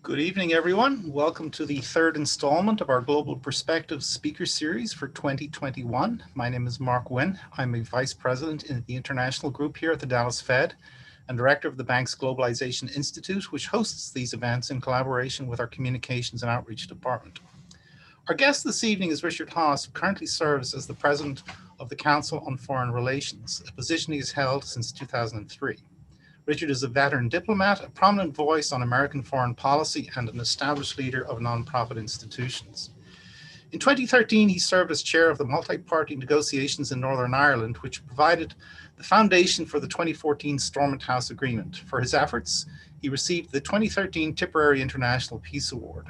Good evening, everyone. Welcome to the third installment of our Global Perspectives Speaker Series for 2021. My name is Mark Wynn. I'm a Vice President in the International Group here at the Dallas Fed and Director of the bank's Globalization Institute, which hosts these events in collaboration with our Communications and Outreach Department. Our guest this evening is Richard Haass, who currently serves as the President of the Council on Foreign Relations, a position he has held since 2003. Richard is a veteran diplomat, a prominent voice on American foreign policy, and an established leader of nonprofit institutions. In 2013, he served as chair of the multi-party negotiations in Northern Ireland, which provided the foundation for the 2014 Stormont House Agreement. For his efforts, he received the 2013 Tipperary International Peace Award.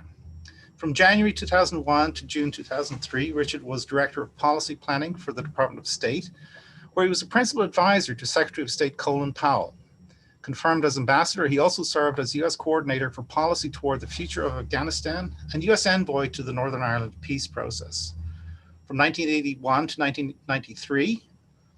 From January 2001 to June 2003, Richard was Director of Policy Planning for the Department of State, where he was a principal advisor to Secretary of State Colin Powell. Confirmed as ambassador, he also served as U.S. coordinator for policy toward the future of Afghanistan and U.S. envoy to the Northern Ireland peace process. From 1981 to 1993,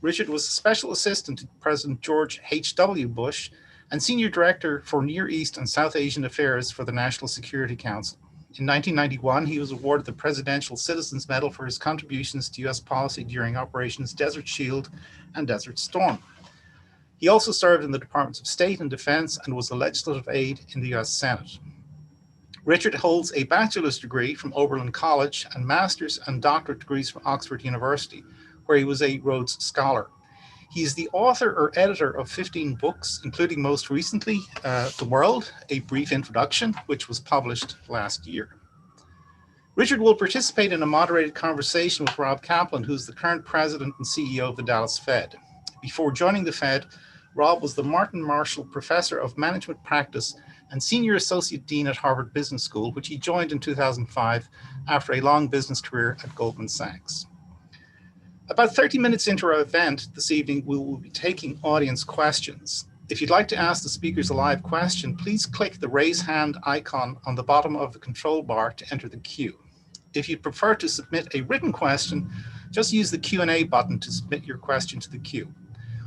Richard was a special assistant to President George H.W. Bush and senior director for Near East and South Asian affairs for the National Security Council. In 1991, he was awarded the Presidential Citizens Medal for his contributions to U.S. policy during Operations Desert Shield and Desert Storm. He also served in the Departments of State and Defense and was a legislative aide in the US Senate. Richard holds a bachelor's degree from Oberlin College and master's and doctorate degrees from Oxford University, where he was a Rhodes Scholar. He is the author or editor of 15 books, including most recently, The World, A Brief Introduction, which was published last year. Richard will participate in a moderated conversation with Rob Kaplan, who's the current president and CEO of the Dallas Fed. Before joining the Fed, Rob was the Martin Marshall Professor of Management Practice and Senior Associate Dean at Harvard Business School, which he joined in 2005 after a long business career at Goldman Sachs. About 30 minutes into our event this evening, we will be taking audience questions. If you'd like to ask the speakers a live question, please click the raise hand icon on the bottom of the control bar to enter the queue. If you'd prefer to submit a written question, just use the Q&A button to submit your question to the queue.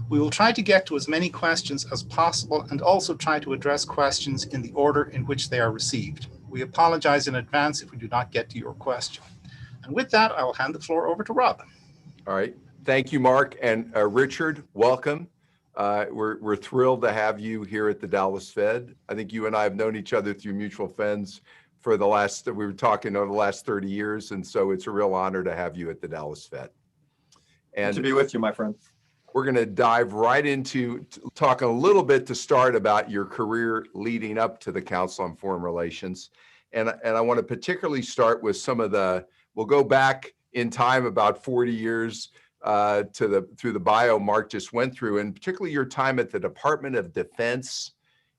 We will try to get to as many questions as possible and also try to address questions in the order in which they are received. We apologize in advance if we do not get to your question. And with that, I will hand the floor over to Rob. All right. Thank you, Mark. And Richard, welcome. We're thrilled to have you here at the Dallas Fed. I think you and I have known each other through mutual friends for the last 30 years. And so it's a real honor to have you at the Dallas Fed. And to be with you, my friend. We're going to dive right into talking a little bit to start about your career leading up to the Council on Foreign Relations. And I want to particularly start with we'll go back in time about 40 years through the bio Mark just went through, and particularly your time at the Department of Defense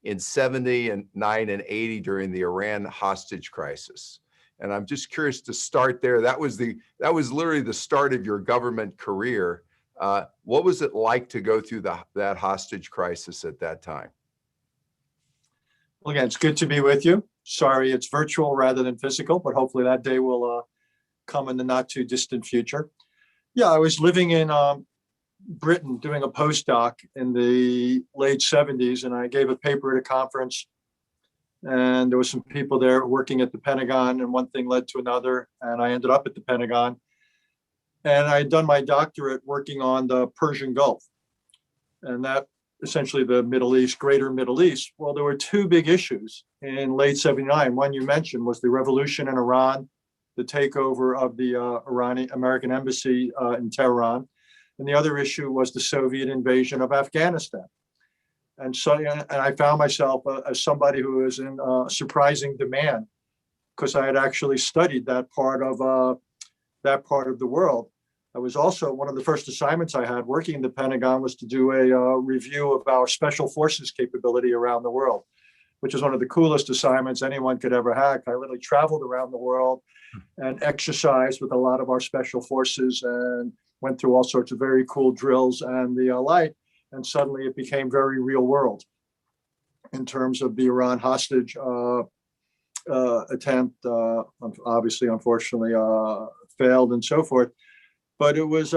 in 79 and 80 during the Iran hostage crisis. And I'm just curious to start there. That was literally the start of your government career. What was it like to go through that hostage crisis at that time? Well, again, it's good to be with you. Sorry, it's virtual rather than physical, but hopefully that day will come in the not too distant future. Yeah, I was living in Britain doing a postdoc in the late 70s, and I gave a paper at a conference, and there were some people there working at the Pentagon, and one thing led to another, and I ended up at the Pentagon. And I had done my doctorate working on the Persian Gulf, and that essentially the Middle East, greater Middle East. Well, there were two big issues in late 79. One you mentioned was the revolution in Iran, the takeover of the American embassy in Tehran. And the other issue was the Soviet invasion of Afghanistan. And so I found myself as somebody who was in surprising demand, because I had actually studied that part of the world. I was also, one of the first assignments I had working in the Pentagon was to do a review of our special forces capability around the world, which is one of the coolest assignments anyone could ever have. I literally traveled around the world and exercised with a lot of our special forces and went through all sorts of very cool drills and the like. And suddenly it became very real world in terms of the Iran hostage attempt. Obviously, unfortunately, failed and so forth. But it was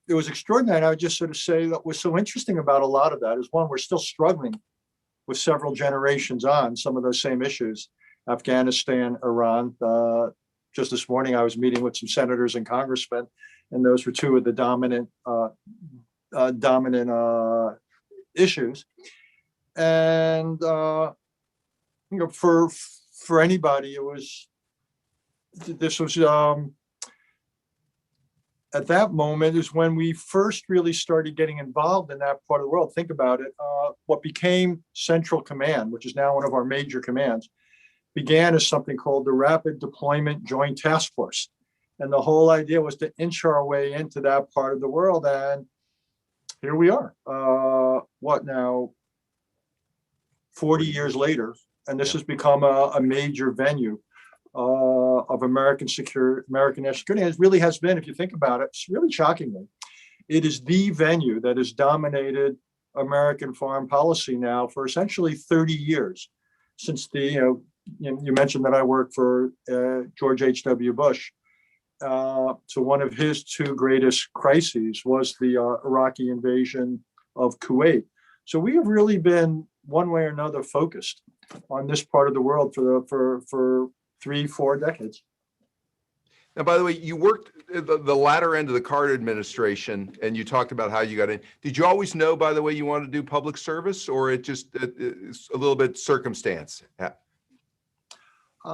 extraordinary. And I would just sort of say that what's so interesting about a lot of that is, one, we're still struggling with several generations on some of those same issues. Afghanistan, Iran. Just this morning, I was meeting with some senators and congressmen, and those were two of the dominant issues. And for anybody, this was at that moment is when we first really started getting involved in that part of the world. Think about it. What became Central Command, which is now one of our major commands, began as something called the Rapid Deployment Joint Task Force. And the whole idea was to inch our way into that part of the world. And here we are. What now? 40 years later, and this has become a major venue of American national security. And it really has been, if you think about it, it's really shockingly, it is the venue that has dominated American foreign policy now for essentially 30 years. Since you mentioned that I worked for George H.W. Bush. So one of his two greatest crises was the Iraqi invasion of Kuwait. So we have really been, one way or another, focused on this part of the world for 3-4 decades. Now, by the way, you worked at the latter end of the Carter administration, and you talked about how you got in. Did you always know, by the way, you wanted to do public service, or it's a little bit circumstance?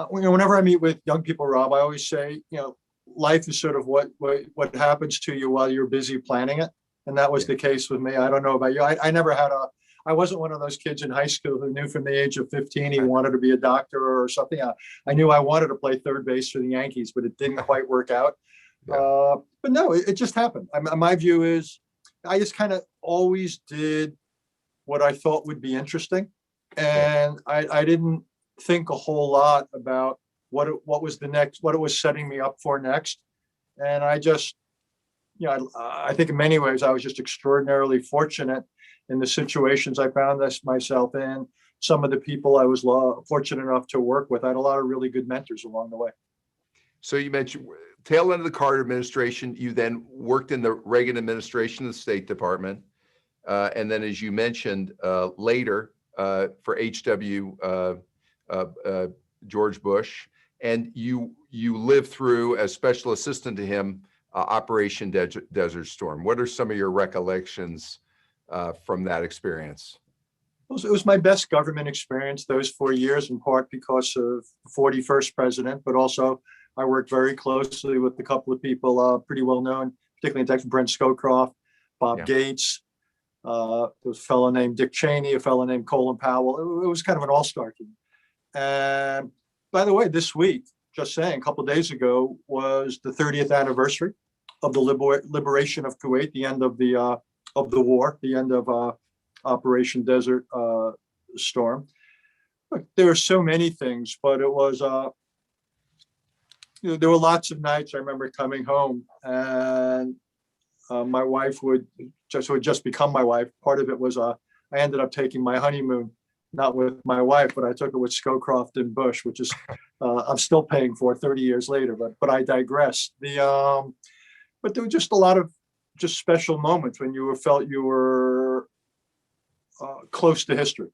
Whenever I meet with young people, Rob, I always say, life is sort of what happens to you while you're busy planning it. And that was the case with me. I don't know about you. I wasn't one of those kids in high school who knew from the age of 15 he wanted to be a doctor or something. I knew I wanted to play third base for the Yankees, but it didn't quite work out. But no, it just happened. My view is I just kind of always did what I thought would be interesting. And I didn't think a whole lot about what was the next, what it was setting me up for next. And I just, I think in many ways I was just extraordinarily fortunate in the situations I found myself in. Some of the people I was fortunate enough to work with, I had a lot of really good mentors along the way. So you mentioned tail end of the Carter administration. You then worked in the Reagan administration, the State Department, and then, as you mentioned, later for H.W. George Bush, and you lived through, as special assistant to him, Operation Desert Storm. What are some of your recollections from that experience? It was my best government experience those 4 years, in part because of the 41st president, but also I worked very closely with a couple of people pretty well known, particularly in Texas, Brent Scowcroft, Bob Gates. There was a fellow named Dick Cheney, a fellow named Colin Powell. It was kind of an all-star team. And by the way, this week, just saying, a couple of days ago, was the 30th anniversary of the liberation of Kuwait, the end of the war, the end of Operation Desert Storm. Look, there are so many things, but it was, there were lots of nights I remember coming home, and my wife would just become my wife. Part of it was I ended up taking my honeymoon, not with my wife, but I took it with Scowcroft and Bush, which is I'm still paying for 30 years later. But I digress. But there were just a lot of just special moments when you felt you were close to history.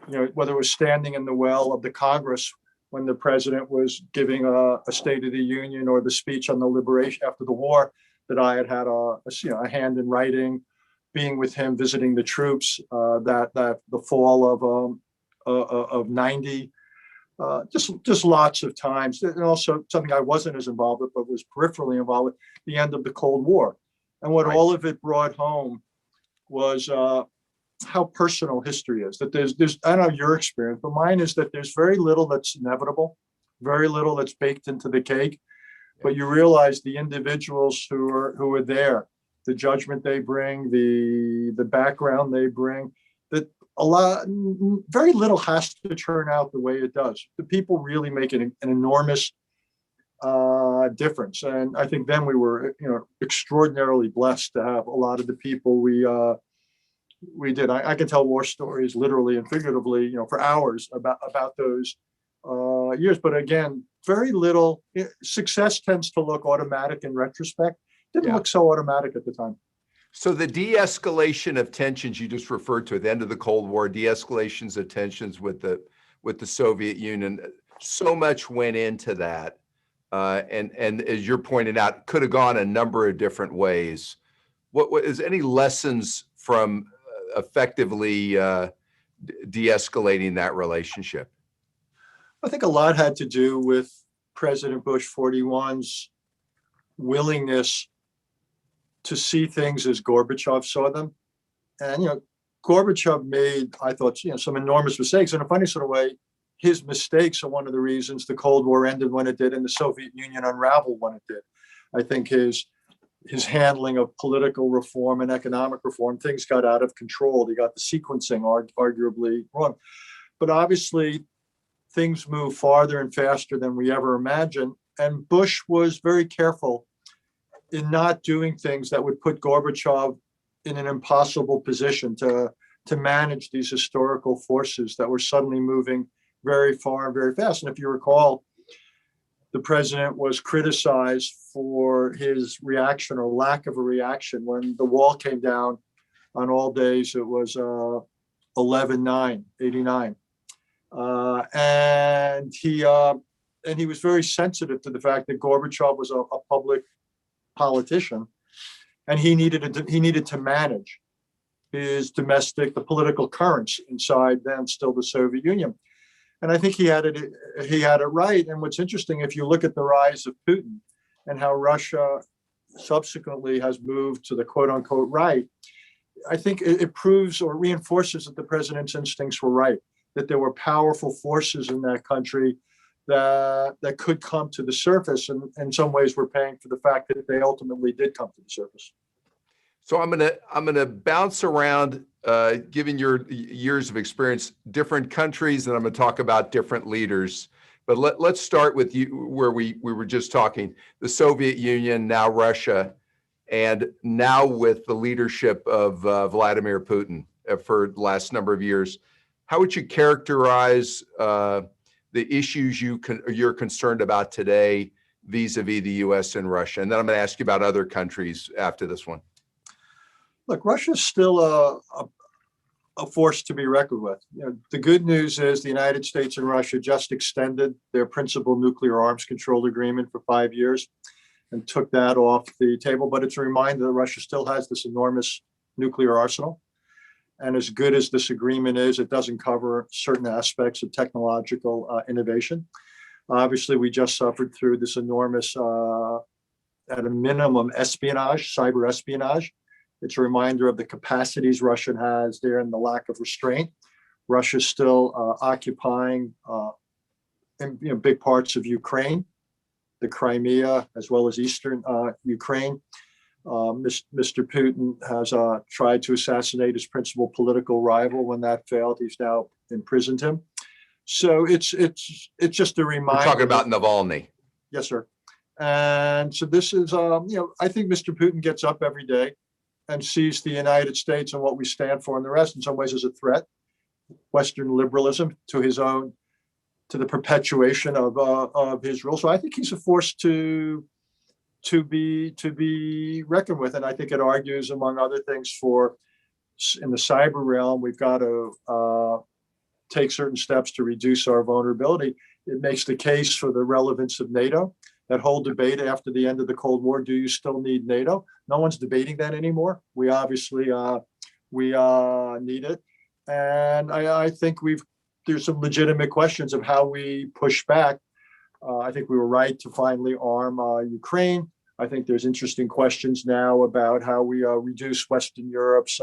Whether it was standing in the well of the Congress when the president was giving a State of the Union, or the speech on the liberation after the war that I had a hand in writing, being with him, visiting the troops, that the fall of 90, just lots of times. And also something I wasn't as involved with, but was peripherally involved with, the end of the Cold War. And what all of it brought home was how personal history is. That there's I don't know your experience, but mine is that there's very little that's inevitable, very little that's baked into the cake. But you realize the individuals who are there, the judgment they bring, the background they bring, that very little has to turn out the way it does. The people really make an enormous difference. And I think then we were, extraordinarily blessed to have a lot of the people we did. I can tell war stories literally and figuratively, for hours about those years. But again, very little success tends to look automatic in retrospect. Didn't look so automatic at the time. So the de-escalation of tensions you just referred to at the end of the Cold War, de-escalations of tensions with the Soviet Union, so much went into that. And as you're pointing out, could have gone a number of different ways. What is any lessons from effectively de-escalating that relationship? I think a lot had to do with President Bush 41's willingness to see things as Gorbachev saw them. And, Gorbachev made, I thought, some enormous mistakes. In a funny sort of way, his mistakes are one of the reasons the Cold War ended when it did and the Soviet Union unraveled when it did. I think his handling of political reform and economic reform, things got out of control. He got the sequencing arguably wrong. But obviously, things move farther and faster than we ever imagined. And Bush was very careful in not doing things that would put Gorbachev in an impossible position to manage these historical forces that were suddenly moving very far and very fast. And if you recall, the president was criticized for his reaction or lack of a reaction when the wall came down on all days. It was 11/9/89. And he was very sensitive to the fact that Gorbachev was a public politician, and he needed to manage the political currents inside then still the Soviet Union. And I think he had it right. And what's interesting, if you look at the rise of Putin and how Russia subsequently has moved to the quote unquote right, I think it proves or reinforces that the president's instincts were right, that there were powerful forces in that country that could come to the surface. And in some ways we're paying for the fact that they ultimately did come to the surface. So I'm gonna bounce around, given your years of experience, different countries, and I'm gonna talk about different leaders. But let's start with you, where we were just talking, the Soviet Union, now Russia, and now with the leadership of Vladimir Putin for the last number of years. How would you characterize the issues you're concerned about today vis-a-vis the U.S. and Russia? And then I'm going to ask you about other countries after this one. Look, Russia's still a force to be reckoned with. The good news is the United States and Russia just extended their principal nuclear arms control agreement for 5 years and took that off the table. But it's a reminder that Russia still has this enormous nuclear arsenal. And as good as this agreement is, it doesn't cover certain aspects of technological innovation. Obviously, we just suffered through this enormous, at a minimum, espionage, cyber espionage. It's a reminder of the capacities Russia has there and the lack of restraint. Russia's still occupying big parts of Ukraine, the Crimea, as well as eastern Ukraine. Mr. Putin has tried to assassinate his principal political rival. When that failed, he's now imprisoned him. So it's just a reminder. We're talking about Navalny. Yes, sir. And so this is, I think Mr. Putin gets up every day and sees the United States and what we stand for and the rest in some ways as a threat, Western liberalism to the perpetuation of his rule. So I think he's a force to be reckoned with. And I think it argues, among other things, in the cyber realm, we've got to take certain steps to reduce our vulnerability. It makes the case for the relevance of NATO. That whole debate after the end of the Cold War, do you still need NATO? No one's debating that anymore. We obviously need it. And I think there's some legitimate questions of how we push back. I think we were right to finally arm Ukraine. I think there's interesting questions now about how we reduce Western Europe's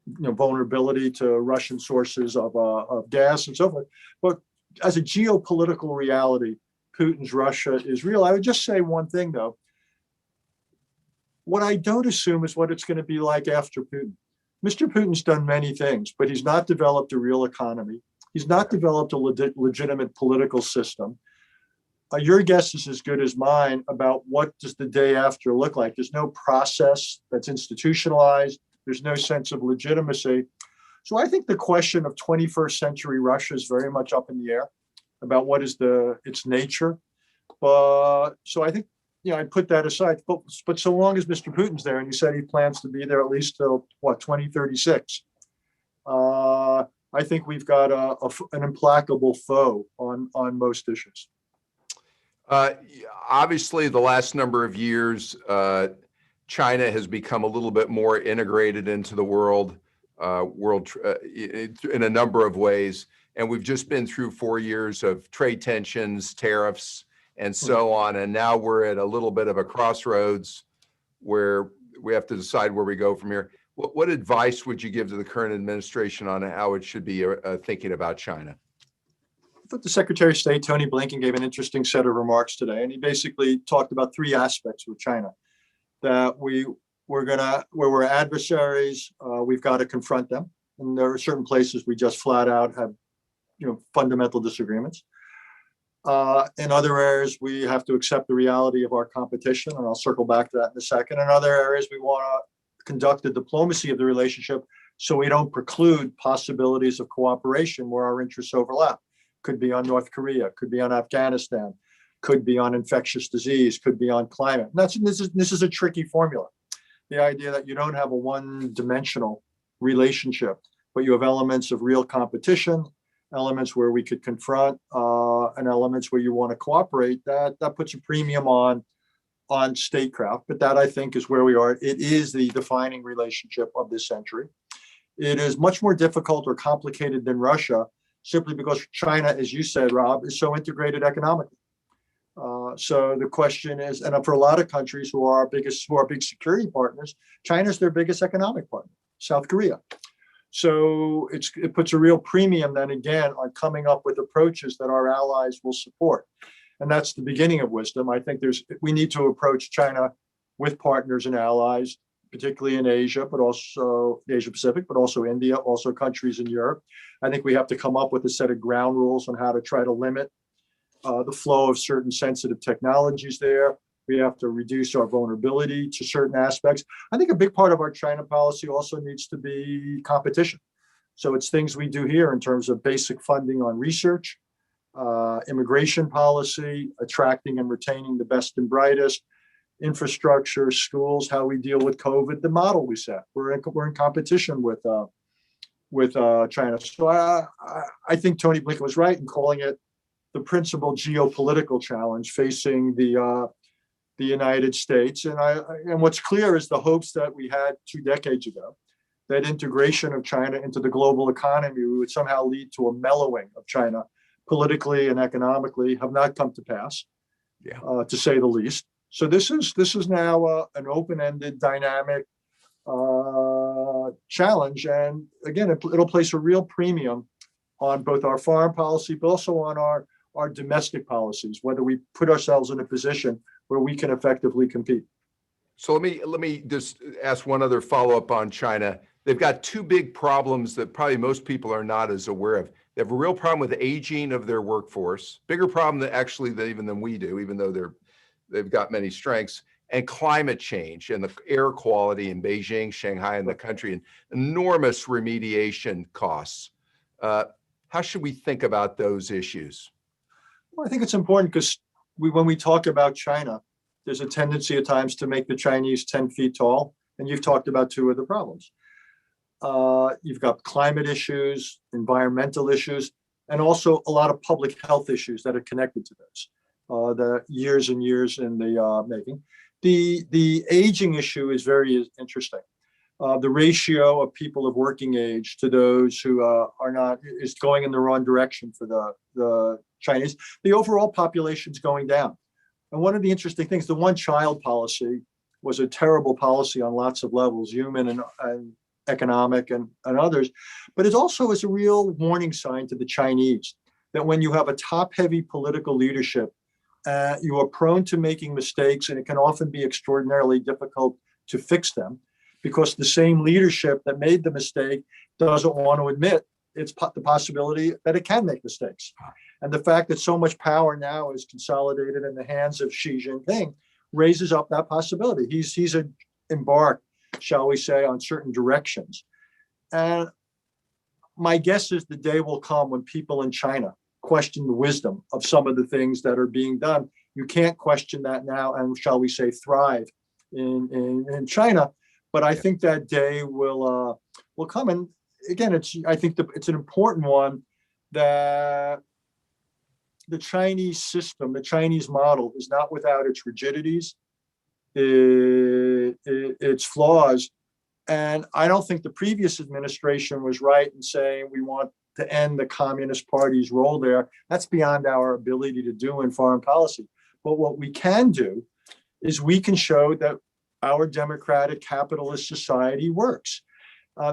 vulnerability to Russian sources of gas and so forth. But as a geopolitical reality, Putin's Russia is real. I would just say one thing, though. What I don't assume is what it's going to be like after Putin. Mr. Putin's done many things, but he's not developed a real economy. He's not developed a legitimate political system. Your guess is as good as mine about what does the day after look like. There's no process that's institutionalized. There's no sense of legitimacy. So I think the question of 21st century Russia is very much up in the air about what is its nature. So I think, I put that aside. But so long as Mr. Putin's there, and he said he plans to be there at least till 2036. I I think we've got an implacable foe on most issues. Uh, Obviously, the last number of years, China has become a little bit more integrated into the world, in a number of ways. And we've just been through 4 years of trade tensions, tariffs, and so on. And now we're at a little bit of a crossroads where we have to decide where we go from here. What advice would you give to the current administration on how it should be thinking about China? I thought the Secretary of State, Tony Blinken, gave an interesting set of remarks today. And he basically talked about three aspects with China that where we're adversaries, we've got to confront them. And there are certain places we just flat out have, fundamental disagreements. In other areas, we have to accept the reality of our competition, and I'll circle back to that in a second. In other areas, we want to conduct the diplomacy of the relationship so we don't preclude possibilities of cooperation where our interests overlap. Could be on North Korea, could be on Afghanistan, could be on infectious disease, could be on climate. And this is a tricky formula. The idea that you don't have a one-dimensional relationship, but you have elements of real competition, elements where we could confront, and elements where you want to cooperate. That puts a premium on statecraft. But that, I think, is where we are. It is the defining relationship of this century. It is much more difficult or complicated than Russia, simply because China, as you said, Rob, is so integrated economically. So the question is, and for a lot of countries who are big security partners, China's their biggest economic partner, South Korea. So it puts a real premium then again on coming up with approaches that our allies will support. And that's the beginning of wisdom. I think we need to approach China with partners and allies, particularly in Asia, but also the Asia Pacific, but also India, also countries in Europe. I think we have to come up with a set of ground rules on how to try to limit the flow of certain sensitive technologies there. We have to reduce our vulnerability to certain aspects. I think a big part of our China policy also needs to be competition. So it's things we do here in terms of basic funding on research, immigration policy, attracting and retaining the best and brightest, infrastructure, schools, how we deal with COVID, the model we set. We're in competition with China. So I think Tony Blinken was right in calling it the principal geopolitical challenge facing the United States. And what's clear is the hopes that we had 2 decades ago, that integration of China into the global economy would somehow lead to a mellowing of China politically and economically, have not come to pass, to say the least. So this is now an open-ended, dynamic challenge, and again, it'll place a real premium on both our foreign policy, but also on our domestic policies, whether we put ourselves in a position where we can effectively compete. So let me just ask one other follow-up on China. They've got 2 big problems that probably most people are not as aware of. They have a real problem with the aging of their workforce, bigger problem even than we do, even though they've got many strengths, and climate change and the air quality in Beijing, Shanghai, and the country, and enormous remediation costs. How should we think about those issues? Well, I think it's important because when we talk about China, there's a tendency at times to make the Chinese 10 feet tall, and you've talked about 2 of the problems. You've got climate issues, environmental issues, and also a lot of public health issues that are connected to those. The years and years in the making. The aging issue is very interesting. The ratio of people of working age to those who are not is going in the wrong direction for the Chinese. The overall population is going down. And one of the interesting things, the one-child policy was a terrible policy on lots of levels, human and economic and others. But it also is a real warning sign to the Chinese that when you have a top-heavy political leadership, you are prone to making mistakes, and it can often be extraordinarily difficult to fix them because the same leadership that made the mistake doesn't want to admit the possibility that it can make mistakes. And the fact that so much power now is consolidated in the hands of Xi Jinping raises up that possibility. He's embarked, shall we say, on certain directions. And my guess is the day will come when people in China question the wisdom of some of the things that are being done. You can't question that now and, shall we say, thrive in China. But I think that day will come. And again, I think it's an important one, that the Chinese system, the Chinese model is not without its rigidities, its flaws. And I don't think the previous administration was right in saying we want to end the Communist Party's role there. That's beyond our ability to do in foreign policy. But what we can do is we can show that our democratic capitalist society works.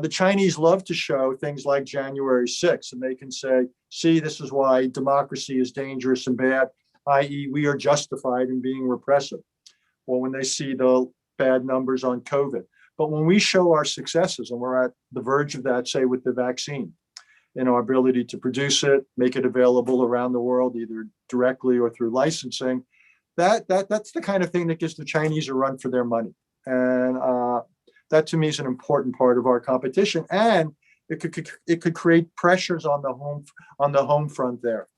The Chinese love to show things like January 6th, and they can say, see, this is why democracy is dangerous and bad, i.e. we are justified in being repressive. Or when they see the bad numbers on COVID. But when we show our successes, and we're at the verge of that, say with the vaccine, and our ability to produce it, make it available around the world, either directly or through licensing, that's the kind of thing that gives the Chinese a run for their money. And that to me is an important part of our competition, and it could create pressures on the home front there.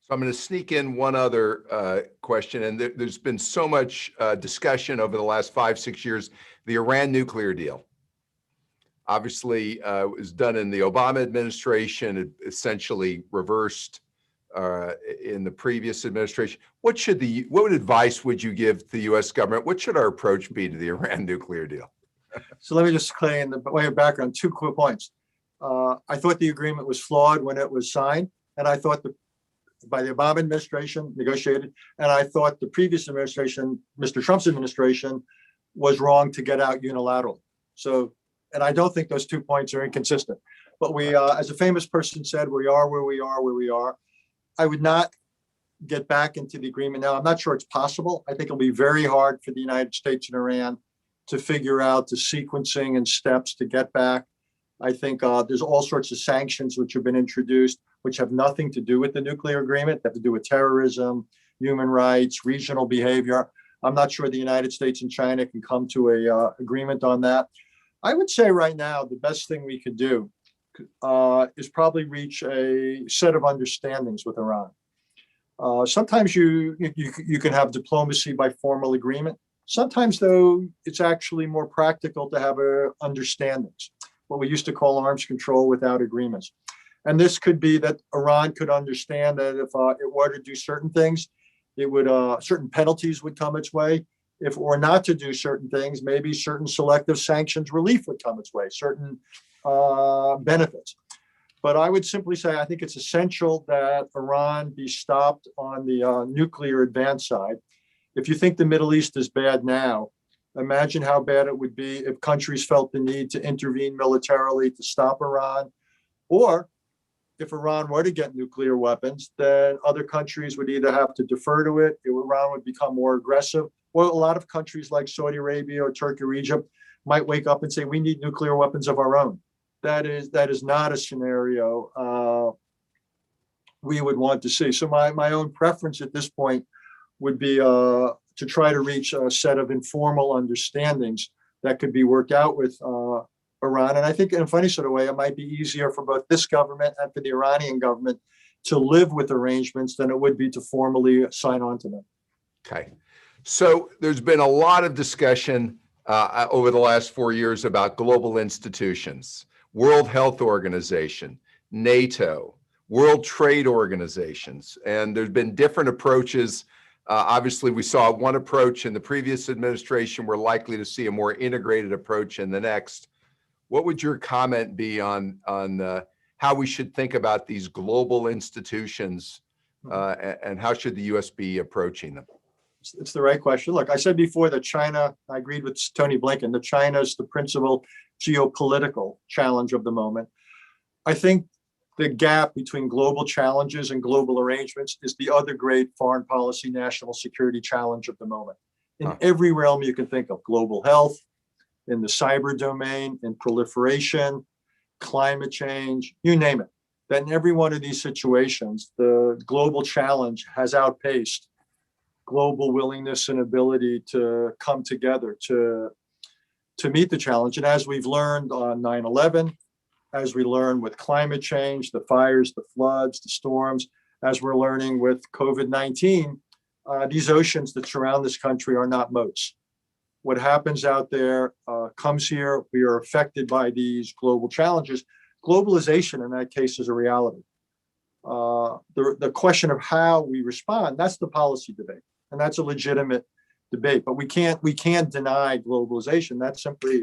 So I'm going to sneak in one other question, and there's been so much discussion over the last 5-6 years. The Iran nuclear deal, obviously, was done in the Obama administration. It essentially reversed in the previous administration. What advice would you give to the U.S. government? What should our approach be to the Iran nuclear deal? So let me just claim in the way of background 2 quick points. I thought the agreement was flawed when it was signed, and I thought by the Obama administration negotiated, and I thought the previous administration, Mr. Trump's administration, was wrong to get out unilaterally. So, and I don't think those 2 points are inconsistent. But we, as a famous person said, we are where we are, where we are. I would not get back into the agreement now. I'm not sure it's possible. I think it'll be very hard for the United States and Iran to figure out the sequencing and steps to get back. I think there's all sorts of sanctions which have been introduced, which have nothing to do with the nuclear agreement. They have to do with terrorism, human rights, regional behavior. I'm not sure the United States and China can come to a agreement on that. I would say right now, the best thing we could do is probably reach a set of understandings with Iran. Sometimes you can have diplomacy by formal agreement. Sometimes, though, it's actually more practical to have understandings, what we used to call arms control without agreements. And this could be that Iran could understand that if it were to do certain things, it would certain penalties would come its way. If it were not to do certain things, maybe certain selective sanctions relief would come its way, certain benefits. But I would simply say I think it's essential that Iran be stopped on the nuclear advance side. If you think the Middle East is bad now, imagine how bad it would be if countries felt the need to intervene militarily to stop Iran. Or if Iran were to get nuclear weapons, then other countries would either have to defer to it, Iran would become more aggressive, or a lot of countries like Saudi Arabia or Turkey or Egypt might wake up and say, we need nuclear weapons of our own. That is not a scenario we would want to see. So my own preference at this point would be to try to reach a set of informal understandings that could be worked out with Iran. And I think in a funny sort of way, it might be easier for both this government and for the Iranian government to live with arrangements than it would be to formally sign on to them. Okay. So there's been a lot of discussion over the last 4 years about global institutions, World Health Organization, NATO, World Trade Organizations, and there's been different approaches. Obviously, we saw one approach in the previous administration. We're likely to see a more integrated approach in the next. What would your comment be on how we should think about these global institutions and how should the U.S. be approaching them? It's the right question. Look, I said before that China, I agreed with Tony Blinken, that China is the principal geopolitical challenge of the moment. I think the gap between global challenges and global arrangements is the other great foreign policy, national security challenge of the moment. In every realm you can think of, global health, in the cyber domain, in proliferation, climate change, you name it. That in every one of these situations, the global challenge has outpaced global willingness and ability to come together to meet the challenge. And as we've learned on 9/11, as we learn with climate change, the fires, the floods, the storms, as we're learning with COVID-19, these oceans that surround this country are not moats. What happens out there comes here. We are affected by these global challenges. Globalization, in that case, is a reality. The question of how we respond, that's the policy debate, and that's a legitimate debate. But we can't deny globalization. That's simply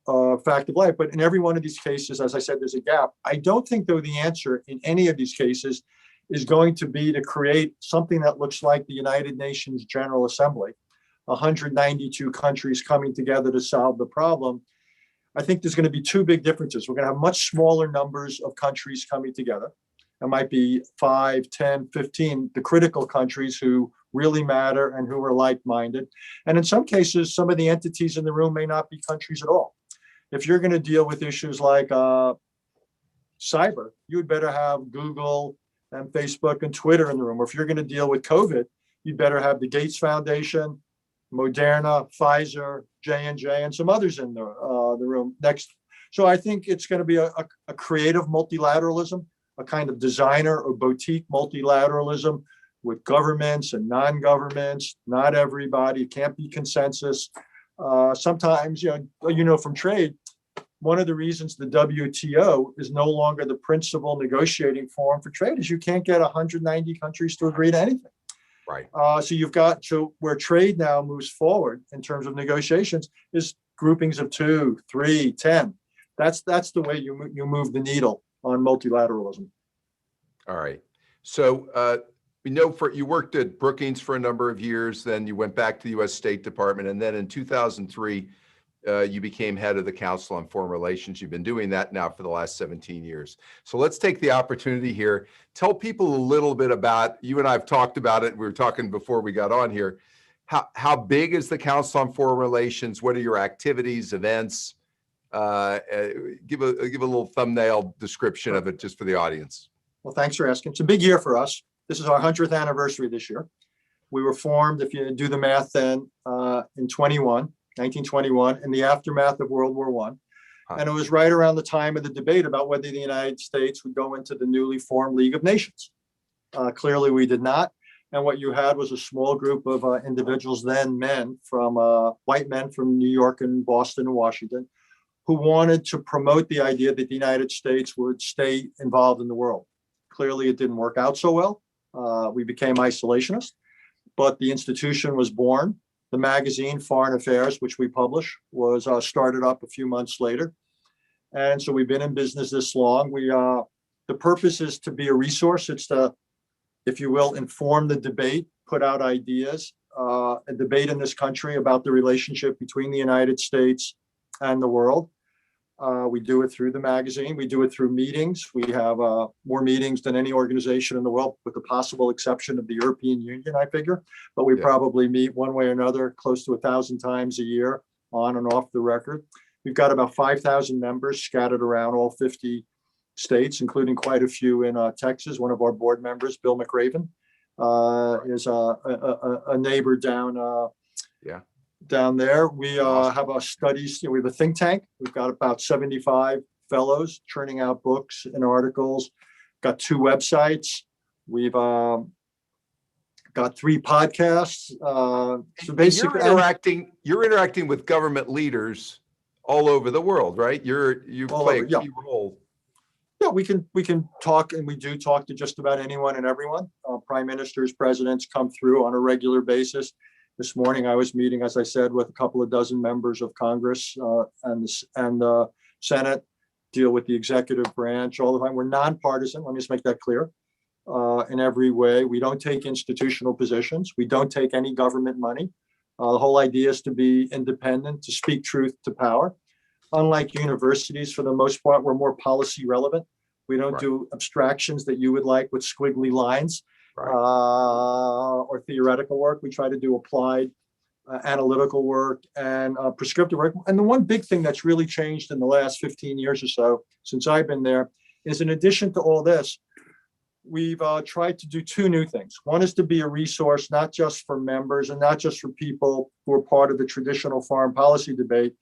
a fact of life. But in every one of these cases, as I said, there's a gap. I don't think, though, the answer in any of these cases is going to be to create something that looks like the United Nations General Assembly, 192 countries coming together to solve the problem. I think there's going to be two big differences. We're going to have much smaller numbers of countries coming together. It might be 5, 10, 15, the critical countries who really matter and who are like-minded. And in some cases, some of the entities in the room may not be countries at all. If you're going to deal with issues like cyber, you'd better have Google and Facebook and Twitter in the room. Or if you're going to deal with COVID, you'd better have the Gates Foundation, Moderna, Pfizer, J&J, and some others in the room next. So I think it's going to be a creative multilateralism, a kind of designer or boutique multilateralism with governments and non-governments, not everybody. It can't be consensus. Sometimes, from trade, one of the reasons the WTO is no longer the principal negotiating forum for trade is you can't get 190 countries to agree to anything. Right. So where trade now moves forward in terms of negotiations is groupings of 2, 3, 10. That's the way you move the needle on multilateralism. All right. So we know you worked at Brookings for a number of years, then you went back to the U.S. State Department, and then in 2003, you became head of the Council on Foreign Relations. You've been doing that now for the last 17 years. So let's take the opportunity here. Tell people a little bit about, you and I have talked about it. We were talking before we got on here. How big is the Council on Foreign Relations? What are your activities, events? Give a little thumbnail description of it just for the audience. Well, thanks for asking. It's a big year for us. This is our 100th anniversary this year. We were formed, if you do the math then, in 1921, in the aftermath of World War I. And it was right around the time of the debate about whether the United States would go into the newly formed League of Nations. Clearly, we did not. And what you had was a small group of individuals, then white men from New York and Boston and Washington, who wanted to promote the idea that the United States would stay involved in the world. Clearly, it didn't work out so well. We became isolationist, but the institution was born. The magazine, Foreign Affairs, which we publish, was started up a few months later. And so we've been in business this long. The purpose is to be a resource. It's to, if you will, inform the debate, put out ideas, a debate in this country about the relationship between the United States and the world. We do it through the magazine. We do it through meetings. We have more meetings than any organization in the world, with the possible exception of the European Union, I figure. But we probably meet one way or another close to 1,000 times a year, on and off the record. We've got about 5,000 members scattered around all 50 states, including quite a few in Texas. One of our board members, Bill McRaven, is a neighbor down there. We have our studies. We have a think tank. We've got about 75 fellows churning out books and articles. Got 2 websites. We've got 3 podcasts. So basically, you're interacting with government leaders all over the world, right? You play a key role. Yeah, we can talk, and we do talk to just about anyone and everyone. Prime ministers, presidents come through on a regular basis. This morning, I was meeting, as I said, with a couple of dozen members of Congress and the Senate, deal with the executive branch all the time. We're nonpartisan. Let me just make that clear. In every way, we don't take institutional positions. We don't take any government money. The whole idea is to be independent, to speak truth to power. Unlike universities, for the most part, we're more policy relevant. We don't do abstractions that you would like with squiggly lines. Or theoretical work. We try to do applied analytical work and prescriptive work. And the one big thing that's really changed in the last 15 years or so, since I've been there, is in addition to all this, we've tried to do 2 new things. One is to be a resource, not just for members and not just for people who are part of the traditional foreign policy debate,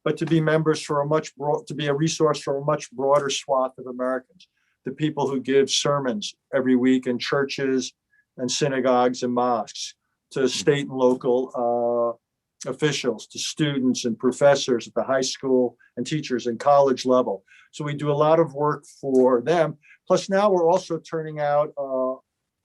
but to be to be a resource for a much broader swath of Americans. The people who give sermons every week in churches and synagogues and mosques, to state and local officials to students and professors at the high school and teachers and college level. So we do a lot of work for them. Plus now we're also turning out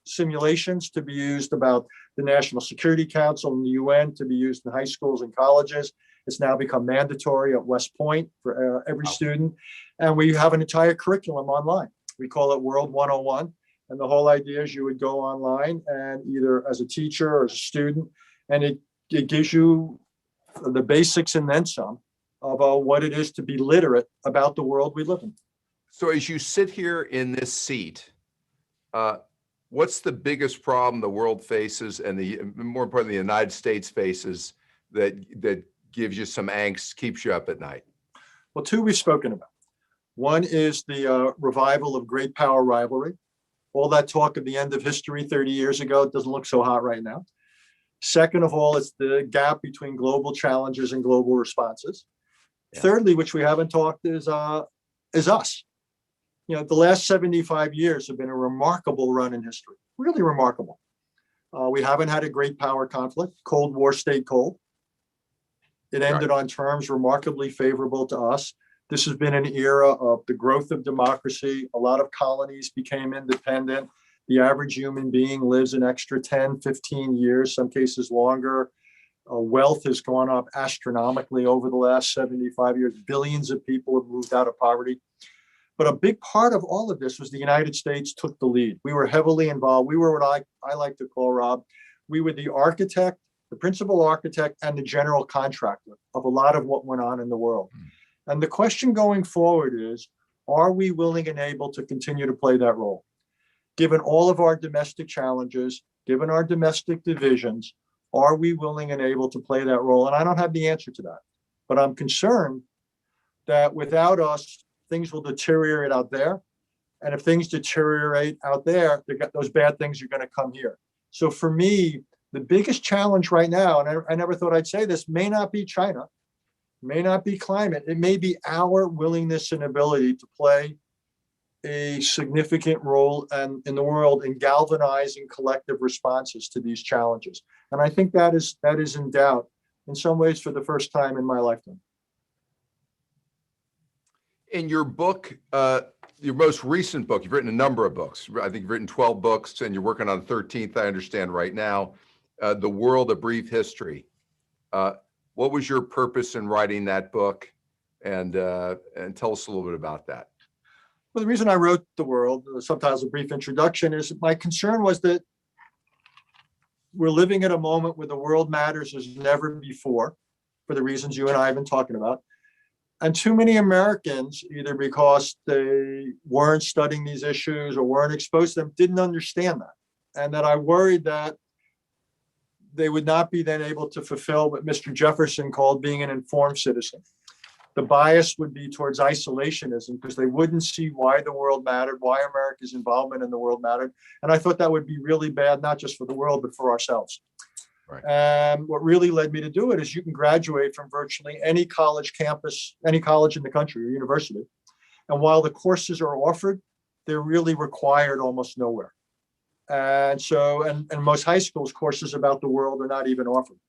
simulations to be used about the National Security Council and the UN to be used in high schools and colleges. It's now become mandatory at West Point for every student. And we have an entire curriculum online. We call it World 101. And the whole idea is you would go online and either as a teacher or as a student, and it gives you the basics and then some of what it is to be literate about the world we live in. So as you sit here in this seat, what's the biggest problem the world faces, and more importantly, the United States faces, that gives you some angst, keeps you up at night? Well, two we've spoken about. One is the revival of great power rivalry. All that talk of the end of history 30 years ago, it doesn't look so hot right now. Second of all, it's the gap between global challenges and global responses. Yeah. Thirdly, which we haven't talked, is us. You know, the last 75 years have been a remarkable run in history, really remarkable. We haven't had a great power conflict. Cold War stayed cold. It ended on terms remarkably favorable to us. This has been an era of the growth of democracy. A lot of colonies became independent. The average human being lives an extra 10, 15 years, some cases longer. Wealth has gone up astronomically over the last 75 years. Billions of people have moved out of poverty. But a big part of all of this was the United States took the lead. We were heavily involved. We were what I like to call, Rob, we were the architect, the principal architect, and the general contractor of a lot of what went on in the world. And the question going forward is, are we willing and able to continue to play that role? Given all of our domestic challenges, given our domestic divisions, are we willing and able to play that role? And I don't have the answer to that, but I'm concerned that without us, things will deteriorate out there. And if things deteriorate out there, those bad things are going to come here. So for me, the biggest challenge right now, and I never thought I'd say this, may not be China, may not be climate. It may be our willingness and ability to play a significant role in the world in galvanizing collective responses to these challenges. And I think that is in doubt in some ways for the first time in my lifetime. In your book, your most recent book, you've written a number of books. I think you've written 12 books and you're working on the 13th, I understand right now, The World, A Brief History. What was your purpose in writing that book? And tell us a little bit about that. Well, the reason I wrote The World, the subtitle's A Brief Introduction, is my concern was that we're living at a moment where the world matters as never before, for the reasons you and I have been talking about. And too many Americans, either because they weren't studying these issues or weren't exposed to them, didn't understand that. And that I worried that they would not be then able to fulfill what Mr. Jefferson called being an informed citizen. The bias would be towards isolationism because they wouldn't see why the world mattered, why America's involvement in the world mattered. And I thought that would be really bad, not just for the world, but for ourselves. Right. And what really led me to do it is you can graduate from virtually any college campus, any college in the country or university. And while the courses are offered, they're really required almost nowhere. And so, and most high schools courses about the world are not even offered.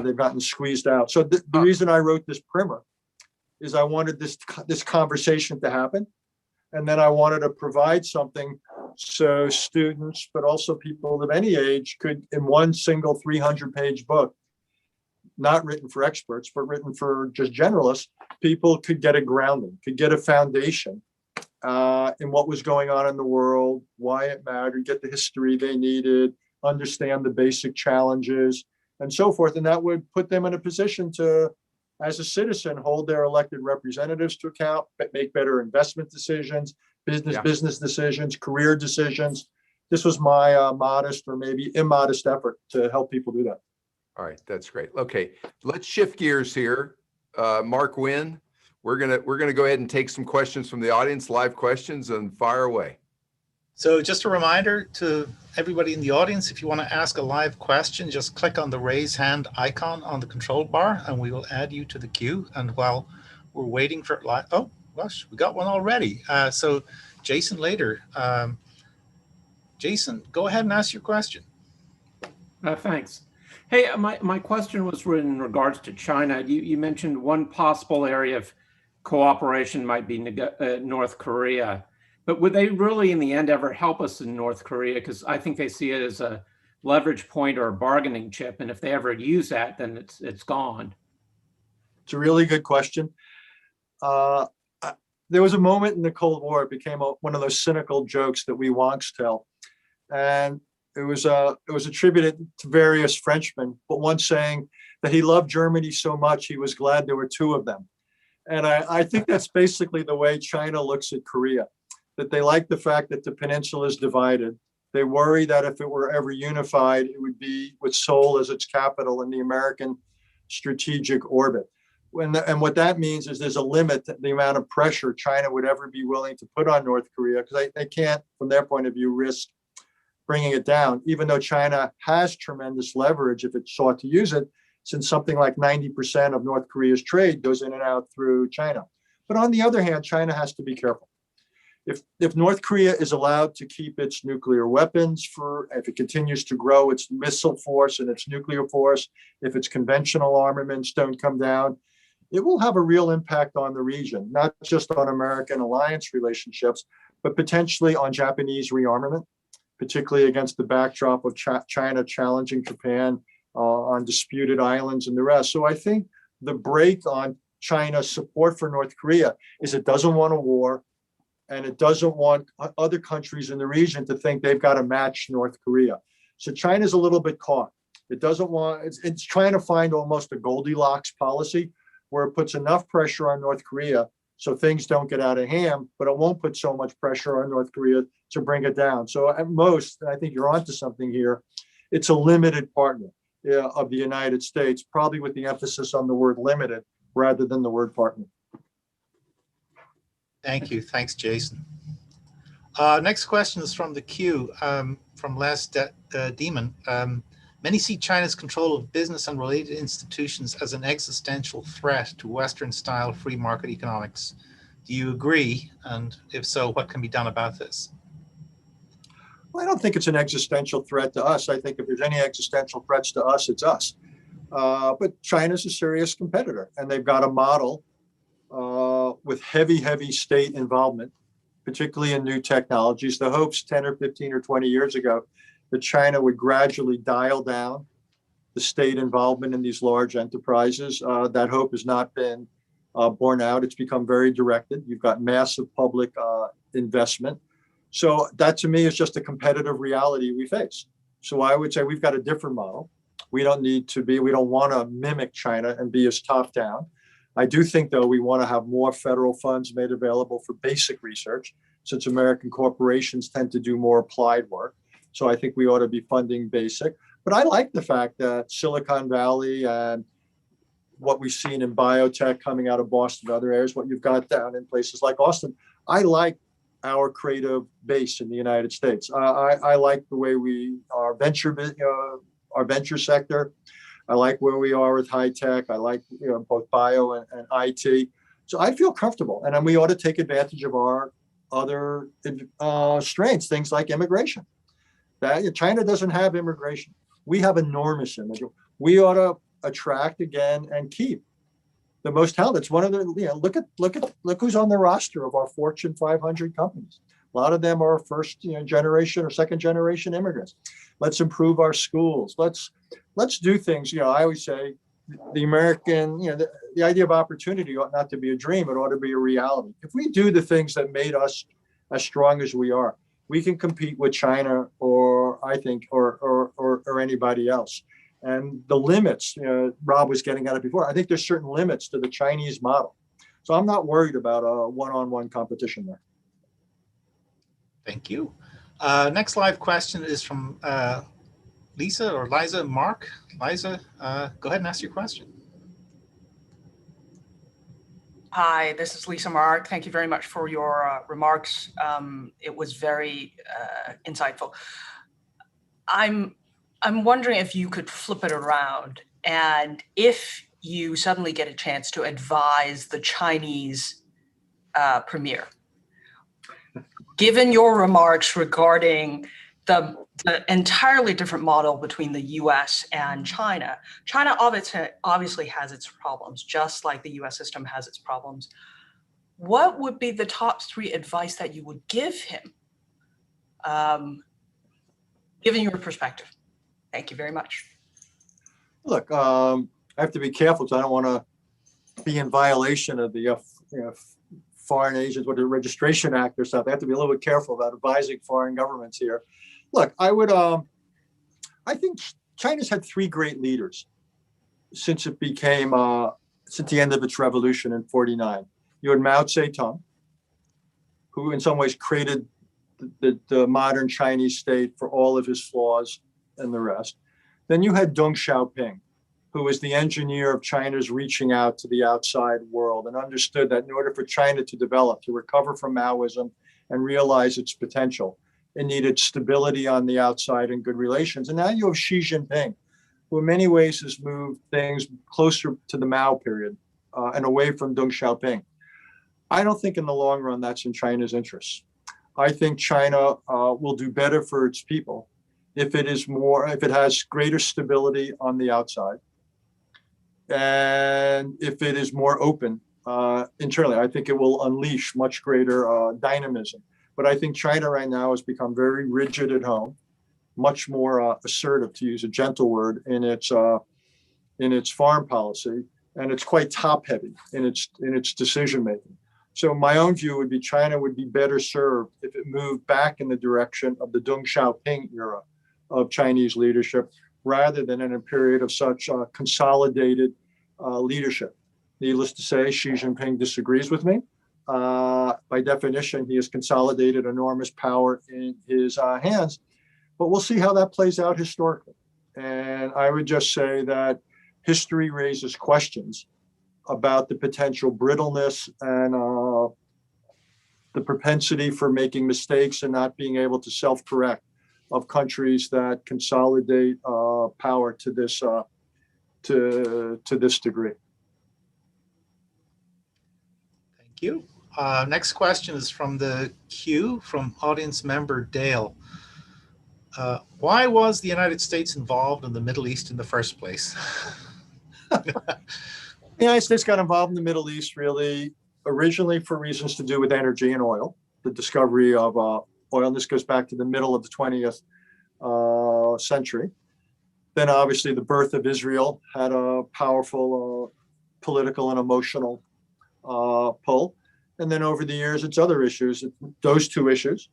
They've gotten squeezed out. So the reason I wrote this primer is I wanted this conversation to happen. And then I wanted to provide something so students, but also people of any age could, in one single 300-page book, not written for experts, but written for just generalists, people could get a grounding, could get a foundation in what was going on in the world, why it mattered, get the history they needed, understand the basic challenges, and so forth. And that would put them in a position to, as a citizen, hold their elected representatives to account, make better investment decisions, business decisions, career decisions. This was my modest or maybe immodest effort to help people do that. All right, that's great. Okay, let's shift gears here. Mark Wynn, we're gonna go ahead and take some questions from the audience, live questions, and fire away. So just a reminder to everybody in the audience, if you want to ask a live question, just click on the raise hand icon on the control bar and we will add you to the queue. And while we're waiting for live, oh gosh, we got one already. So Jason later. Jason, go ahead and ask your question. Thanks. Hey, my question was in regards to China. You mentioned one possible area of cooperation might be North Korea, but would they really in the end ever help us in North Korea? Because I think they see it as a leverage point or a bargaining chip, and if they ever use that, then it's gone. It's a really good question. Uh, there was a moment in the Cold War, it became one of those cynical jokes that we wonks tell. And it was attributed to various Frenchmen, but one saying that he loved Germany so much, he was glad there were two of them. And I think that's basically the way China looks at Korea, that they like the fact that the peninsula is divided. They worry that if it were ever unified, it would be with Seoul as its capital in the American strategic orbit. And what that means is there's a limit to the amount of pressure China would ever be willing to put on North Korea, because they can't, from their point of view, risk bringing it down, even though China has tremendous leverage if it sought to use it, since something like 90% of North Korea's trade goes in and out through China. But on the other hand, China has to be careful. If North Korea is allowed to keep its nuclear weapons, if it continues to grow its missile force and its nuclear force, if its conventional armaments don't come down, it will have a real impact on the region, not just on American alliance relationships, but potentially on Japanese rearmament, particularly against the backdrop of China challenging Japan on disputed islands and the rest. So I think the break on China's support for North Korea is it doesn't want a war, and it doesn't want other countries in the region to think they've got to match North Korea. So China's a little bit caught. It doesn't want, it's trying to find almost a Goldilocks policy where it puts enough pressure on North Korea so things don't get out of hand, but it won't put so much pressure on North Korea to bring it down. So at most, and I think you're onto something here, it's a limited partner of the United States, probably with the emphasis on the word limited rather than the word partner. Thank you. Thanks, Jason. Next question is from the queue, from Les Demon. Many see China's control of business and related institutions as an existential threat to Western-style free market economics. Do you agree? And if so, what can be done about this? Well, I don't think it's an existential threat to us. I think if there's any existential threats to us, it's us. But China's a serious competitor, and they've got a model with heavy state involvement, particularly in new technologies. The hopes 10 or 15 or 20 years ago that China would gradually dial down the state involvement in these large enterprises. That hope has not been borne out. It's become very directed. You've got massive public investment. So that to me is just a competitive reality we face. So I would say we've got a different model. We don't want to mimic China and be as top down. I do think, though, we want to have more federal funds made available for basic research, since American corporations tend to do more applied work. So I think we ought to be funding basic. But I like the fact that Silicon Valley and what we've seen in biotech coming out of Boston and other areas, what you've got down in places like Austin, I like our creative base in the United States. I like the way our venture sector. I like where we are with high tech. I like both bio and IT. So I feel comfortable, and then we ought to take advantage of our other strengths, things like immigration. That China doesn't have immigration. We have enormous immigration. We ought to attract again and keep the most talent. It's one of the look who's on the roster of our Fortune 500 companies. A lot of them are first generation or second generation immigrants. Let's improve our schools. Let's do things. I always say the American, the idea of opportunity ought not to be a dream. It ought to be a reality. If we do the things that made us as strong as we are, we can compete with China or anybody else. And the limits, Rob was getting at it before. I think there's certain limits to the Chinese model. So I'm not worried about a one-on-one competition there. Thank you. Next live question is from Lisa or Liza Mark. Liza, go ahead and ask your question. Hi, this is Lisa Mark. Thank you very much for your remarks. It was very insightful. I'm wondering if you could flip it around, and if you suddenly get a chance to advise the Chinese premier, given your remarks regarding the entirely different model between the US and China. China obviously has its problems, just like the US system has its problems. What would be the top 3 advice that you would give him, given your perspective? Thank you very much. Look, I have to be careful because I don't want to be in violation of the Foreign Agents with the Registration Act or something. I have to be a little bit careful about advising foreign governments here. Look, I think China's had 3 great leaders since it became, since the end of its revolution in 49. You had Mao Zedong, who in some ways created the modern Chinese state for all of his flaws and the rest. Then you had Deng Xiaoping, who was the engineer of China's reaching out to the outside world and understood that in order for China to develop, to recover from Maoism and realize its potential, it needed stability on the outside and good relations. And now you have Xi Jinping, who in many ways has moved things closer to the Mao period and away from Deng Xiaoping. I don't think in the long run that's in China's interests. I think China will do better for its people if it has greater stability on the outside, and if it is more open internally. I think it will unleash much greater dynamism. But I think China right now has become very rigid at home, much more assertive, to use a gentle word, in its foreign policy, and it's quite top-heavy in its decision making. So my own view would be China would be better served if it moved back in the direction of the Deng Xiaoping era of Chinese leadership, rather than in a period of such consolidated leadership. Needless to say, Xi Jinping disagrees with me. By definition, he has consolidated enormous power in his hands, but we'll see how that plays out historically. And I would just say that history raises questions about the potential brittleness and the propensity for making mistakes and not being able to self-correct of countries that consolidate power to this degree. Thank you. Next question is from the queue, from audience member Dale. Why was the United States involved in the Middle East in the first place? The United States got involved in the Middle East really originally for reasons to do with energy and oil, the discovery of oil. And this goes back to the middle of the 20th century. Then obviously the birth of Israel had a powerful political and emotional pull. And then over the years, it's other issues, those 2 issues,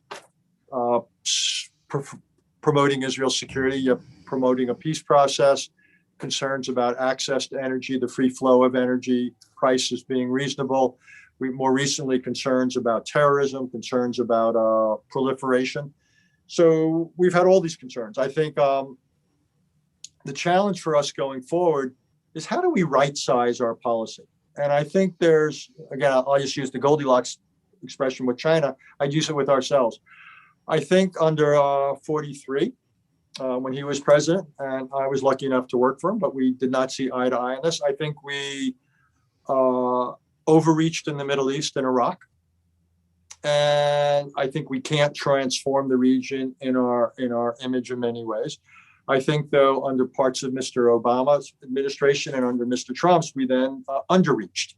promoting Israel's security, promoting a peace process, concerns about access to energy, the free flow of energy, prices being reasonable. More recently, concerns about terrorism, concerns about proliferation. So we've had all these concerns. I think the challenge for us going forward is how do we right-size our policy? And I think there's, again, I'll just use the Goldilocks expression with China. I'd use it with ourselves. I think under 43, when he was president, and I was lucky enough to work for him, but we did not see eye to eye on this. I think we overreached in the Middle East and Iraq. And I think we can't transform the region in our image in many ways. I think, though, under parts of Mr. Obama's administration and under Mr. Trump's, we then underreached.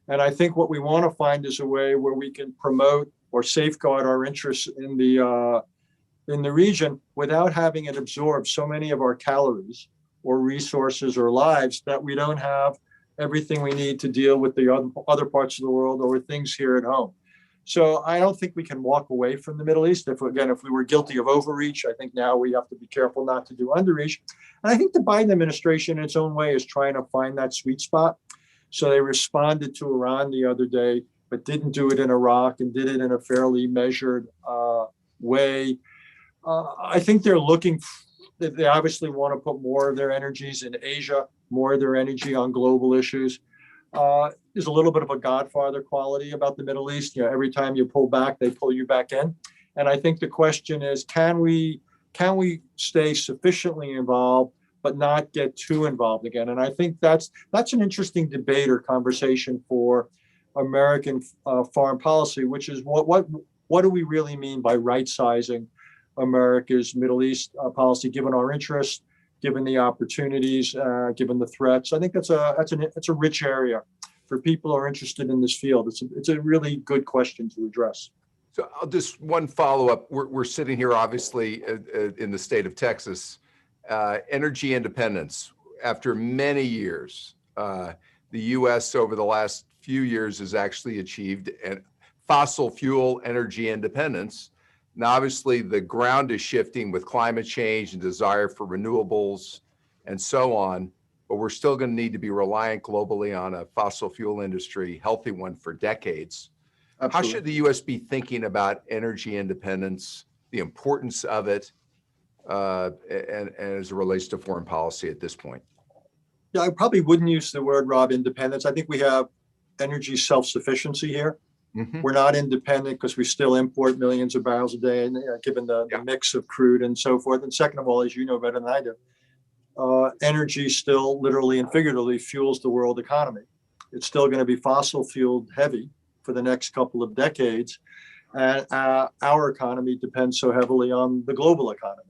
And I think what we want to find is a way where we can promote or safeguard our interests in the region without having it absorb so many of our calories or resources or lives that we don't have everything we need to deal with the other parts of the world or things here at home. So I don't think we can walk away from the Middle East. If we were guilty of overreach, I think now we have to be careful not to do underreach. And I think the Biden administration in its own way is trying to find that sweet spot. So they responded to Iran the other day, but didn't do it in Iraq and did it in a fairly measured way. I think they obviously want to put more of their energies in Asia, more of their energy on global issues. There's a little bit of a Godfather quality about the Middle East. Every time you pull back, they pull you back in. And I think the question is, can we stay sufficiently involved, but not get too involved again? And I think that's an interesting debate or conversation for American foreign policy, which is what do we really mean by right-sizing America's Middle East policy, given our interests, given the opportunities, given the threats. I think that's a rich area for people who are interested in this field. It's a really good question to address. So I'll just one follow-up. We're sitting here obviously in the state of Texas. Energy independence. After many years, the U.S. over the last few years has actually achieved fossil fuel energy independence. Now, obviously, the ground is shifting with climate change and desire for renewables and so on, but we're still going to need to be reliant globally on a fossil fuel industry, healthy one, for decades. Absolutely. How should the U.S. be thinking about energy independence, the importance of it, and as it relates to foreign policy at this point? Yeah, I probably wouldn't use the word, Rob, independence. I think we have energy self-sufficiency here. Mm-hmm. We're not independent because we still import millions of barrels a day, and given the mix of crude and so forth. And second of all, as you know better than I do, energy still literally and figuratively fuels the world economy. It's still going to be fossil fuel heavy for the next couple of decades. And our economy depends so heavily on the global economy.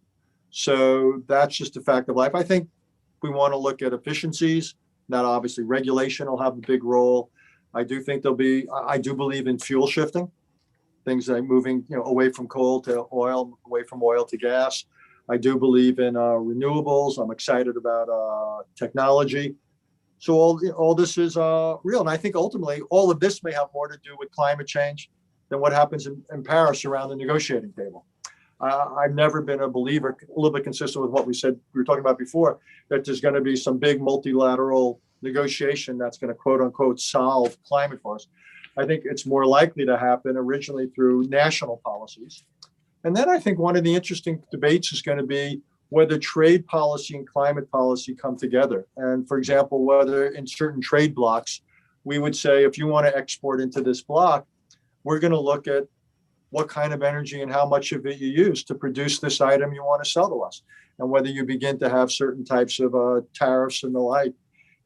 So that's just a fact of life. I think we want to look at efficiencies. Not obviously regulation will have a big role. I do think I do believe in fuel shifting, things like moving, away from coal to oil, away from oil to gas. I do believe in renewables. I'm excited about technology. So all this is real. And I think ultimately all of this may have more to do with climate change than what happens in Paris around the negotiating table. I've never been a believer, a little bit consistent with what we were talking about before, that there's going to be some big multilateral negotiation that's going to quote unquote solve climate for us. I think it's more likely to happen originally through national policies. And then I think one of the interesting debates is going to be whether trade policy and climate policy come together. And for example, whether in certain trade blocks, we would say, if you want to export into this block, we're going to look at what kind of energy and how much of it you use to produce this item you want to sell to us. And whether you begin to have certain types of tariffs and the like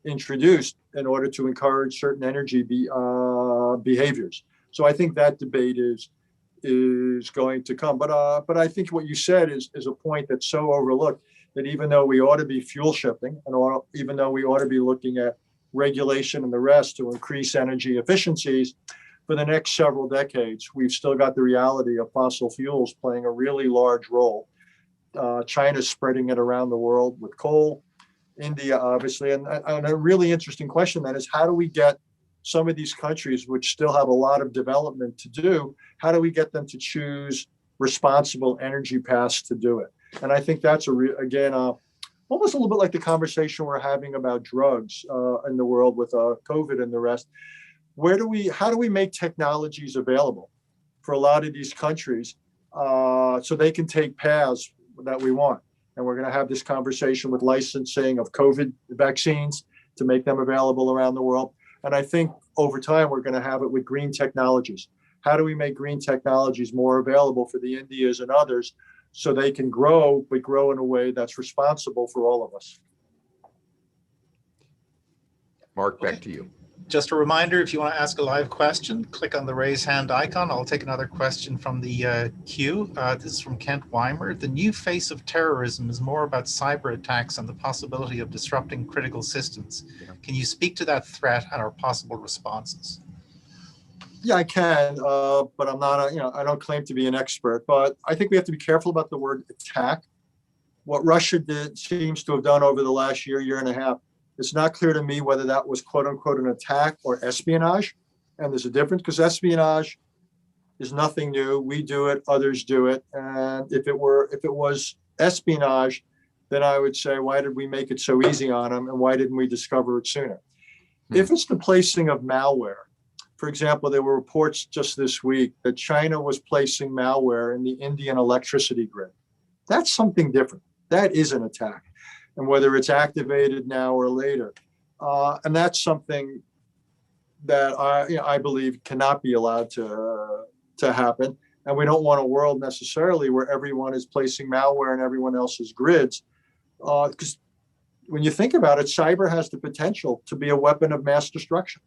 introduced in order to encourage certain energy behaviors. So I think that debate is going to come. But I think what you said is a point that's so overlooked, that even though we ought to be fuel shifting, and even though we ought to be looking at regulation and the rest to increase energy efficiencies, for the next several decades, we've still got the reality of fossil fuels playing a really large role. China's spreading it around the world with coal, India, obviously. And a really interesting question then is, how do we get some of these countries, which still have a lot of development to do, how do we get them to choose responsible energy paths to do it? And I think that's again, almost a little bit like the conversation we're having about drugs in the world with COVID and the rest. How do we make technologies available for a lot of these countries so they can take paths that we want? And we're going to have this conversation with licensing of COVID vaccines to make them available around the world. And I think over time, we're going to have it with green technologies. How do we make green technologies more available for the Indias and others so they can grow, but grow in a way that's responsible for all of us? Mark, back to you. Just a reminder, if you want to ask a live question, click on the raise hand icon. I'll take another question from the queue. This is from Kent Weimer. The new face of terrorism is more about cyber attacks and the possibility of disrupting critical systems. Can you speak to that threat and our possible responses? Yeah, I can, but I'm not, I don't claim to be an expert, but I think we have to be careful about the word attack. What Russia seems to have done over the last year and a half, it's not clear to me whether that was quote unquote an attack or espionage. And there's a difference, because espionage is nothing new. We do it, others do it. And if it was espionage, then I would say, why did we make it so easy on them? And why didn't we discover it sooner? If it's the placing of malware, for example, there were reports just this week that China was placing malware in the Indian electricity grid. That's something different. That is an attack. And whether it's activated now or later. And that's something that I believe cannot be allowed to happen. And we don't want a world necessarily where everyone is placing malware in everyone else's grids. Because when you think about it, cyber has the potential to be a weapon of mass destruction.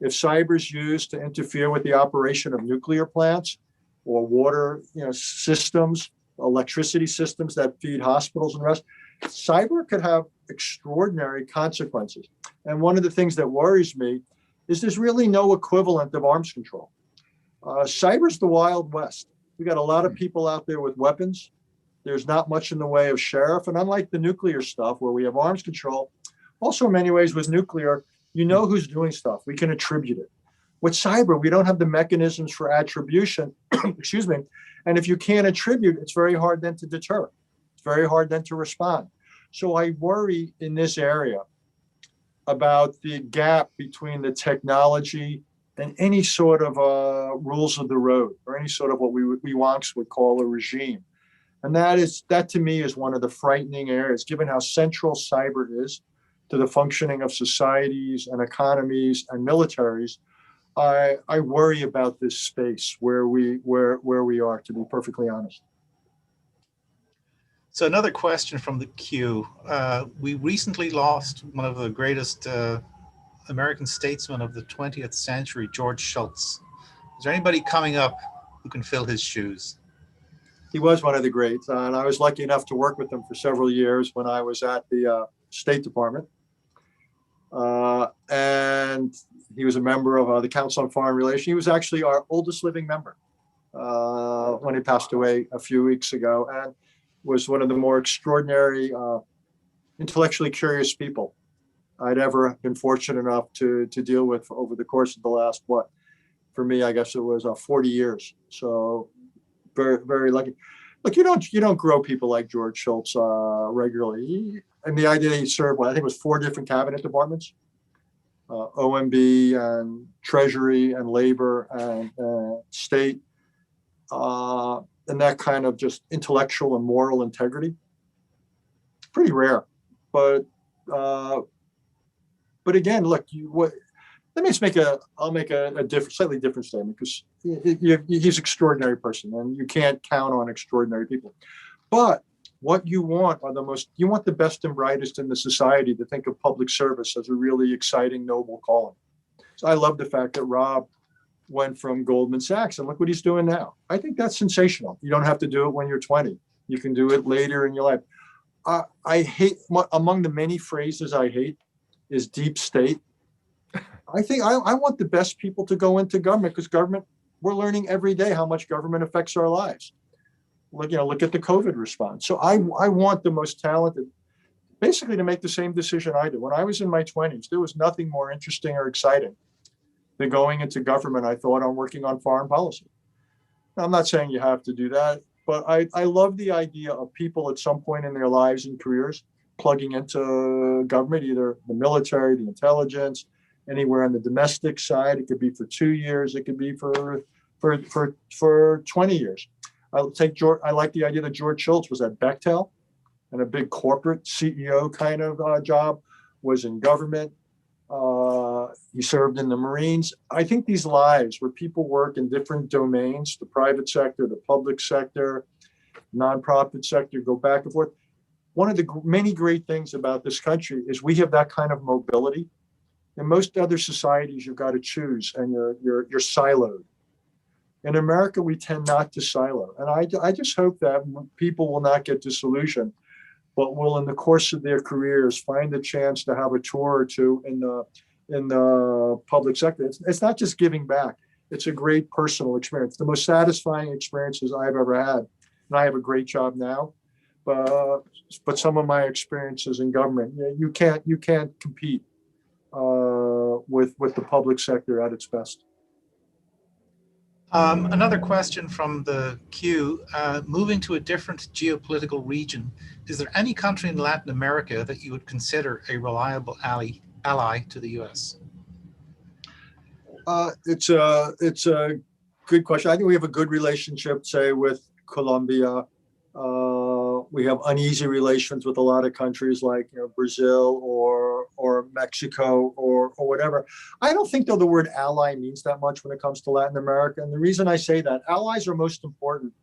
If cyber is used to interfere with the operation of nuclear plants or water systems electricity systems that feed hospitals and the rest. Cyber could have extraordinary consequences. And one of the things that worries me is there's really no equivalent of arms control. Cyber's the Wild West. We got a lot of people out there with weapons. There's not much in the way of sheriff. And unlike the nuclear stuff where we have arms control, also in many ways with nuclear, you know who's doing stuff. We can attribute it. With cyber, we don't have the mechanisms for attribution, excuse me. And if you can't attribute, it's very hard then to deter. It's very hard then to respond. So I worry in this area about the gap between the technology and any sort of rules of the road or any sort of what we wonks would call a regime. And that to me is one of the frightening areas, given how central cyber is to the functioning of societies and economies and militaries. I worry about this space where we are, to be perfectly honest. So another question from the queue. We recently lost one of the greatest American statesmen of the 20th century, George Shultz. Is there anybody coming up who can fill his shoes? He was one of the greats, and I was lucky enough to work with him for several years when I was at the State Department. And he was a member of the Council on Foreign Relations. He was actually our oldest living member when he passed away a few weeks ago, and was one of the more extraordinary, intellectually curious people I'd ever been fortunate enough to deal with over the course of the last, for me, I guess it was 40 years. So very, very lucky. Look, you don't grow people like George Shultz regularly. And the idea that he served, I think it was 4 different cabinet departments, OMB and Treasury and Labor and State, and that kind of just intellectual and moral integrity. Pretty rare, but again, look, let me just I'll make a slightly different statement, because he's an extraordinary person and you can't count on extraordinary people. But what you want are you want the best and brightest in the society to think of public service as a really exciting, noble calling. So I love the fact that Rob went from Goldman Sachs and look what he's doing now. I think that's sensational. You don't have to do it when you're 20. You can do it later in your life. I hate, among the many phrases I hate is deep state. I think I want the best people to go into government, because government, we're learning every day how much government affects our lives. Look at the COVID response. So I want the most talented, basically to make the same decision I did. When I was in my 20s, there was nothing more interesting or exciting than going into government, I thought, on working on foreign policy. Now, I'm not saying you have to do that, but I love the idea of people at some point in their lives and careers plugging into government, either the military, the intelligence, anywhere on the domestic side. It could be for 2 years. It could be for 20 years. I like the idea that George Shultz was at Bechtel and a big corporate CEO kind of job, was in government. He served in the Marines. I think these lives where people work in different domains, the private sector, the public sector, nonprofit sector, go back and forth. One of the many great things about this country is we have that kind of mobility. In most other societies, you've got to choose and you're siloed. In America, we tend not to silo. And I just hope that people will not get disillusioned, but will, in the course of their careers, find a chance to have a tour or two in the public sector. It's not just giving back. It's a great personal experience. The most satisfying experiences I've ever had. And I have a great job now, but some of my experiences in government, you can't compete with the public sector at its best. Another question from the queue, moving to a different geopolitical region, is there any country in Latin America that you would consider a reliable ally to the US? It's a good question. I think we have a good relationship, say, with Colombia. We have uneasy relations with a lot of countries like Brazil or Mexico or whatever. I don't think, though, the word ally means that much when it comes to Latin America. And the reason I say that, allies are most important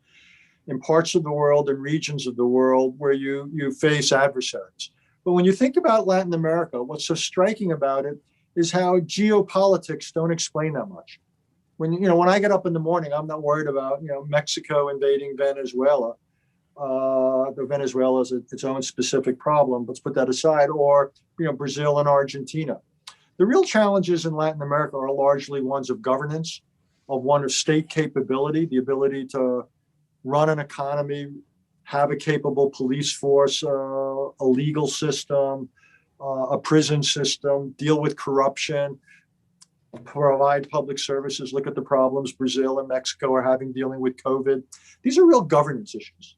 in parts of the world and regions of the world where you face adversaries. But when you think about Latin America, what's so striking about it is how geopolitics don't explain that much. When I get up in the morning, I'm not worried about Mexico invading Venezuela. Venezuela is its own specific problem. Let's put that aside. Or Brazil and Argentina. The real challenges in Latin America are largely ones of governance, one of state capability, the ability to run an economy, have a capable police force, a legal system, a prison system, deal with corruption, provide public services. Look at the problems Brazil and Mexico are having dealing with COVID. These are real governance issues.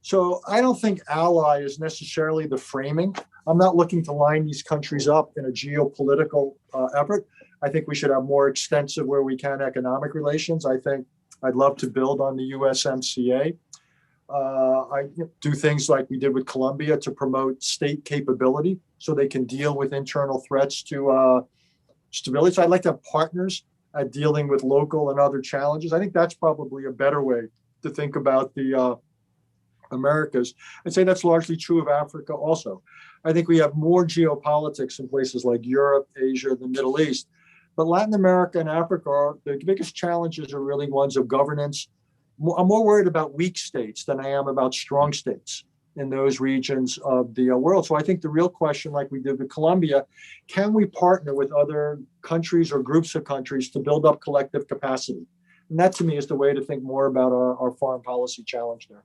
So I don't think ally is necessarily the framing. I'm not looking to line these countries up in a geopolitical effort. I think we should have more extensive, where we can, economic relations. I think I'd love to build on the USMCA. I do things like we did with Colombia to promote state capability so they can deal with internal threats to stability. So I'd like to have partners at dealing with local and other challenges. I think that's probably a better way to think about the Americas. I'd say that's largely true of Africa also. I think we have more geopolitics in places like Europe, Asia, the Middle East. But Latin America and Africa, the biggest challenges are really ones of governance. I'm more worried about weak states than I am about strong states in those regions of the world. So I think the real question, like we did with Colombia, can we partner with other countries or groups of countries to build up collective capacity? And that, to me, is the way to think more about our foreign policy challenge there.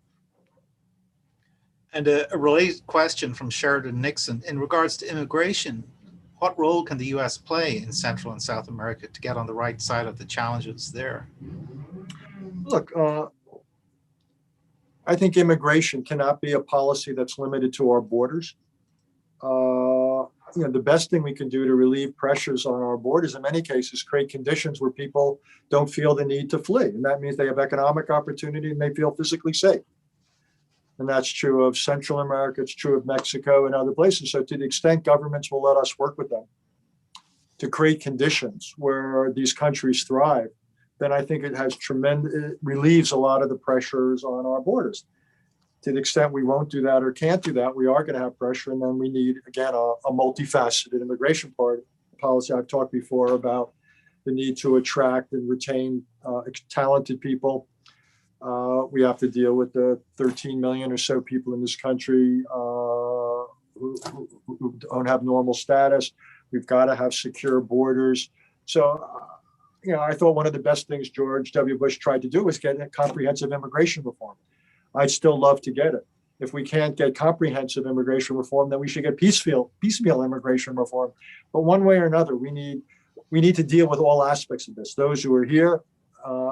And a related question from Sheridan Nixon. In regards to immigration, what role can the US play in Central and South America to get on the right side of the challenges there? Look, I think immigration cannot be a policy that's limited to our borders. The best thing we can do to relieve pressures on our borders, in many cases, create conditions where people don't feel the need to flee. And that means they have economic opportunity and they feel physically safe. And that's true of Central America, it's true of Mexico and other places. So to the extent governments will let us work with them to create conditions where these countries thrive, then I think it relieves a lot of the pressures on our borders. To the extent we won't do that or can't do that, we are going to have pressure. And then we need, again, a multifaceted immigration policy. I've talked before about the need to attract and retain talented people. We have to deal with the 13 million or so people in this country who don't have normal status. We've got to have secure borders. So, I thought one of the best things George W. Bush tried to do was get a comprehensive immigration reform. I'd still love to get it. If we can't get comprehensive immigration reform, then we should get piecemeal immigration reform. But one way or another, we need to deal with all aspects of this. Those who are here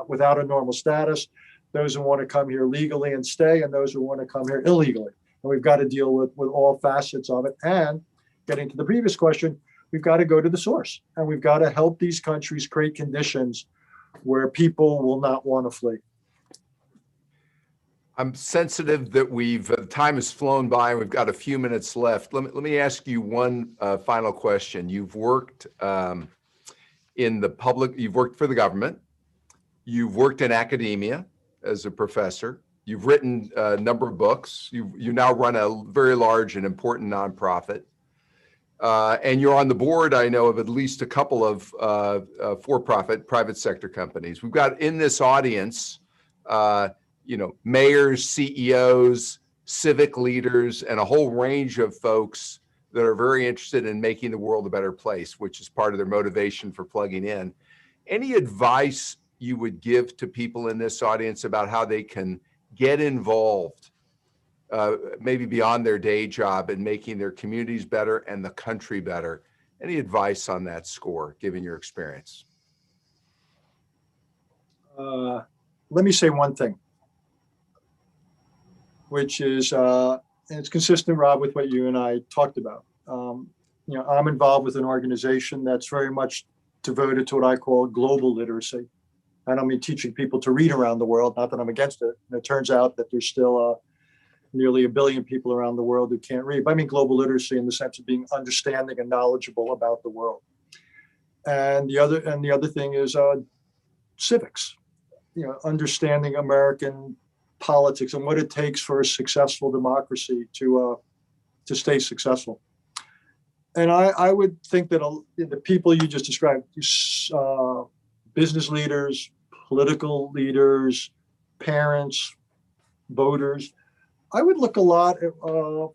without a normal status, those who want to come here legally and stay, and those who want to come here illegally. And we've got to deal with all facets of it. And getting to the previous question, we've got to go to the source, and we've got to help these countries create conditions where people will not want to flee. I'm sensitive that time has flown by and we've got a few minutes left. Let me ask you one final question. You've worked in the public, you've worked for the government, you've worked in academia as a professor, you've written a number of books, you now run a very large and important nonprofit. And you're on the board, I know, of at least a couple of for-profit private sector companies. We've got in this audience, mayors, CEOs, civic leaders, and a whole range of folks that are very interested in making the world a better place, which is part of their motivation for plugging in. Any advice you would give to people in this audience about how they can get involved, maybe beyond their day job, in making their communities better and the country better? Any advice on that score, given your experience? Let me say one thing, which is, and it's consistent, Rob, with what you and I talked about. I'm involved with an organization that's very much devoted to what I call global literacy. I don't mean teaching people to read around the world, not that I'm against it. And it turns out that there's still nearly 1 billion people around the world who can't read. But I mean global literacy in the sense of being understanding and knowledgeable about the world. And the other thing is civics, understanding American politics and what it takes for a successful democracy to stay successful. And I would think that the people you just described, business leaders, political leaders, parents, voters, I would look a lot at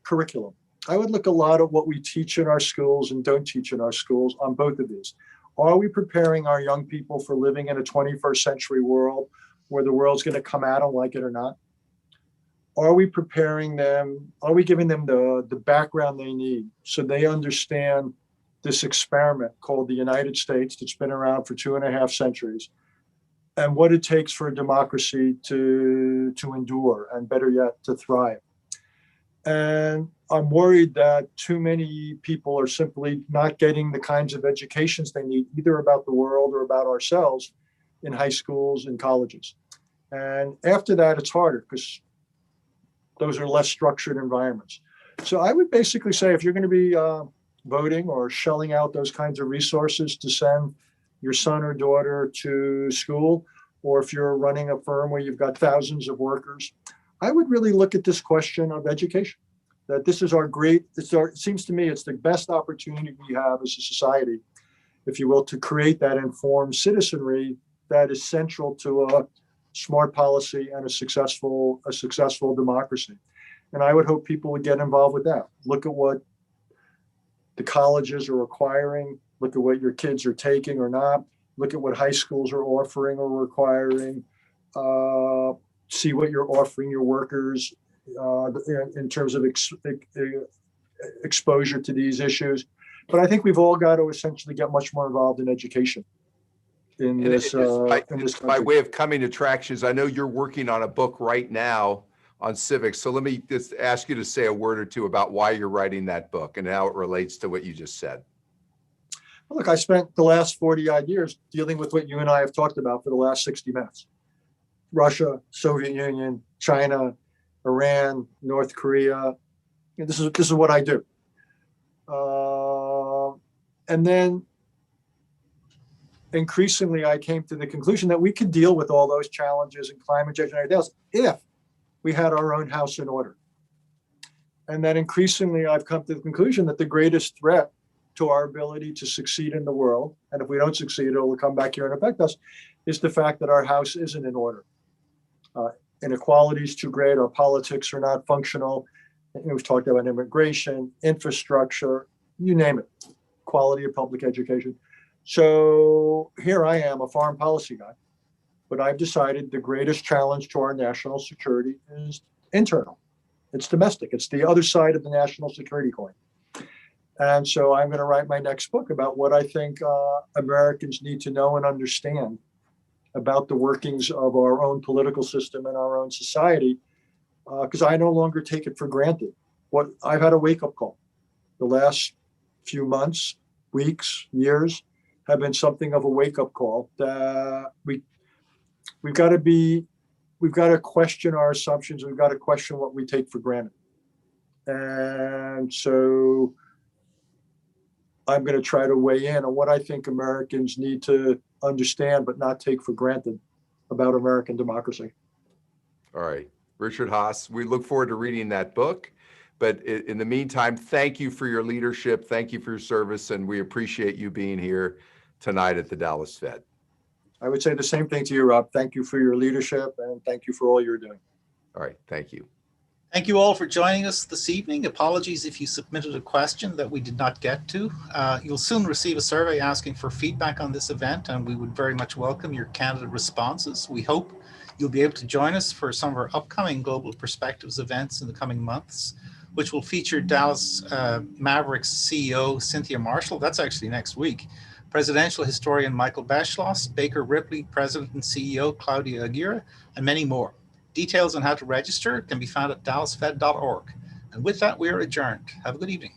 curriculum. I would look a lot at what we teach in our schools and don't teach in our schools on both of these. Are we preparing our young people for living in a 21st century world where the world's going to come at them, like it or not? Are we preparing them? Are we giving them the background they need so they understand this experiment called the United States that's been around for 2.5 centuries and what it takes for a democracy to endure and, better yet, to thrive? And I'm worried that too many people are simply not getting the kinds of educations they need, either about the world or about ourselves, in high schools and colleges. And after that, it's harder because those are less structured environments. So I would basically say, if you're going to be voting or shelling out those kinds of resources to send your son or daughter to school, or if you're running a firm where you've got thousands of workers, I would really look at this question of education. That this is it seems to me it's the best opportunity we have as a society, if you will, to create that informed citizenry that is central to a smart policy and a successful democracy. And I would hope people would get involved with that. Look at what the colleges are requiring, look at what your kids are taking or not, look at what high schools are offering or requiring, see what you're offering your workers in terms of exposure to these issues. But I think we've all got to essentially get much more involved in education in this by way of coming to attractions. I know you're working on a book right now on civics. So let me just ask you to say a word or two about why you're writing that book and how it relates to what you just said. Look, I spent the last 40-odd years dealing with what you and I have talked about for the last 60 minutes. Russia, Soviet Union, China, Iran, North Korea. This is what I do. And then increasingly, I came to the conclusion that we could deal with all those challenges and climate change and everything else if we had our own house in order. And then increasingly, I've come to the conclusion that the greatest threat to our ability to succeed in the world, and if we don't succeed, it will come back here and affect us, is the fact that our house isn't in order. Inequality is too great. Our politics are not functional. We've talked about immigration, infrastructure, you name it, quality of public education. So here I am, a foreign policy guy, but I've decided the greatest challenge to our national security is internal. It's domestic. It's the other side of the national security coin. And so I'm going to write my next book about what I think Americans need to know and understand about the workings of our own political system and our own society, because I no longer take it for granted. I've had a wake-up call. The last few months, weeks, years have been something of a wake-up call that we've got to question our assumptions. We've got to question what we take for granted. And so I'm going to try to weigh in on what I think Americans need to understand but not take for granted about American democracy. All right, Richard Haass, we look forward to reading that book. But in the meantime, thank you for your leadership. Thank you for your service. And we appreciate you being here tonight at the Dallas Fed. I would say the same thing to you, Rob. Thank you for your leadership and thank you for all you're doing. All right, thank you. Thank you all for joining us this evening. Apologies if you submitted a question that we did not get to. You'll soon receive a survey asking for feedback on this event, and we would very much welcome your candid responses. We hope you'll be able to join us for some of our upcoming Global Perspectives events in the coming months, which will feature Dallas Mavericks CEO Cynthia Marshall. That's actually next week. Presidential historian Michael Beschloss, Baker Ripley, President and CEO Claudia Aguirre, and many more. Details on how to register can be found at dallasfed.org. And with that, we are adjourned. Have a good evening.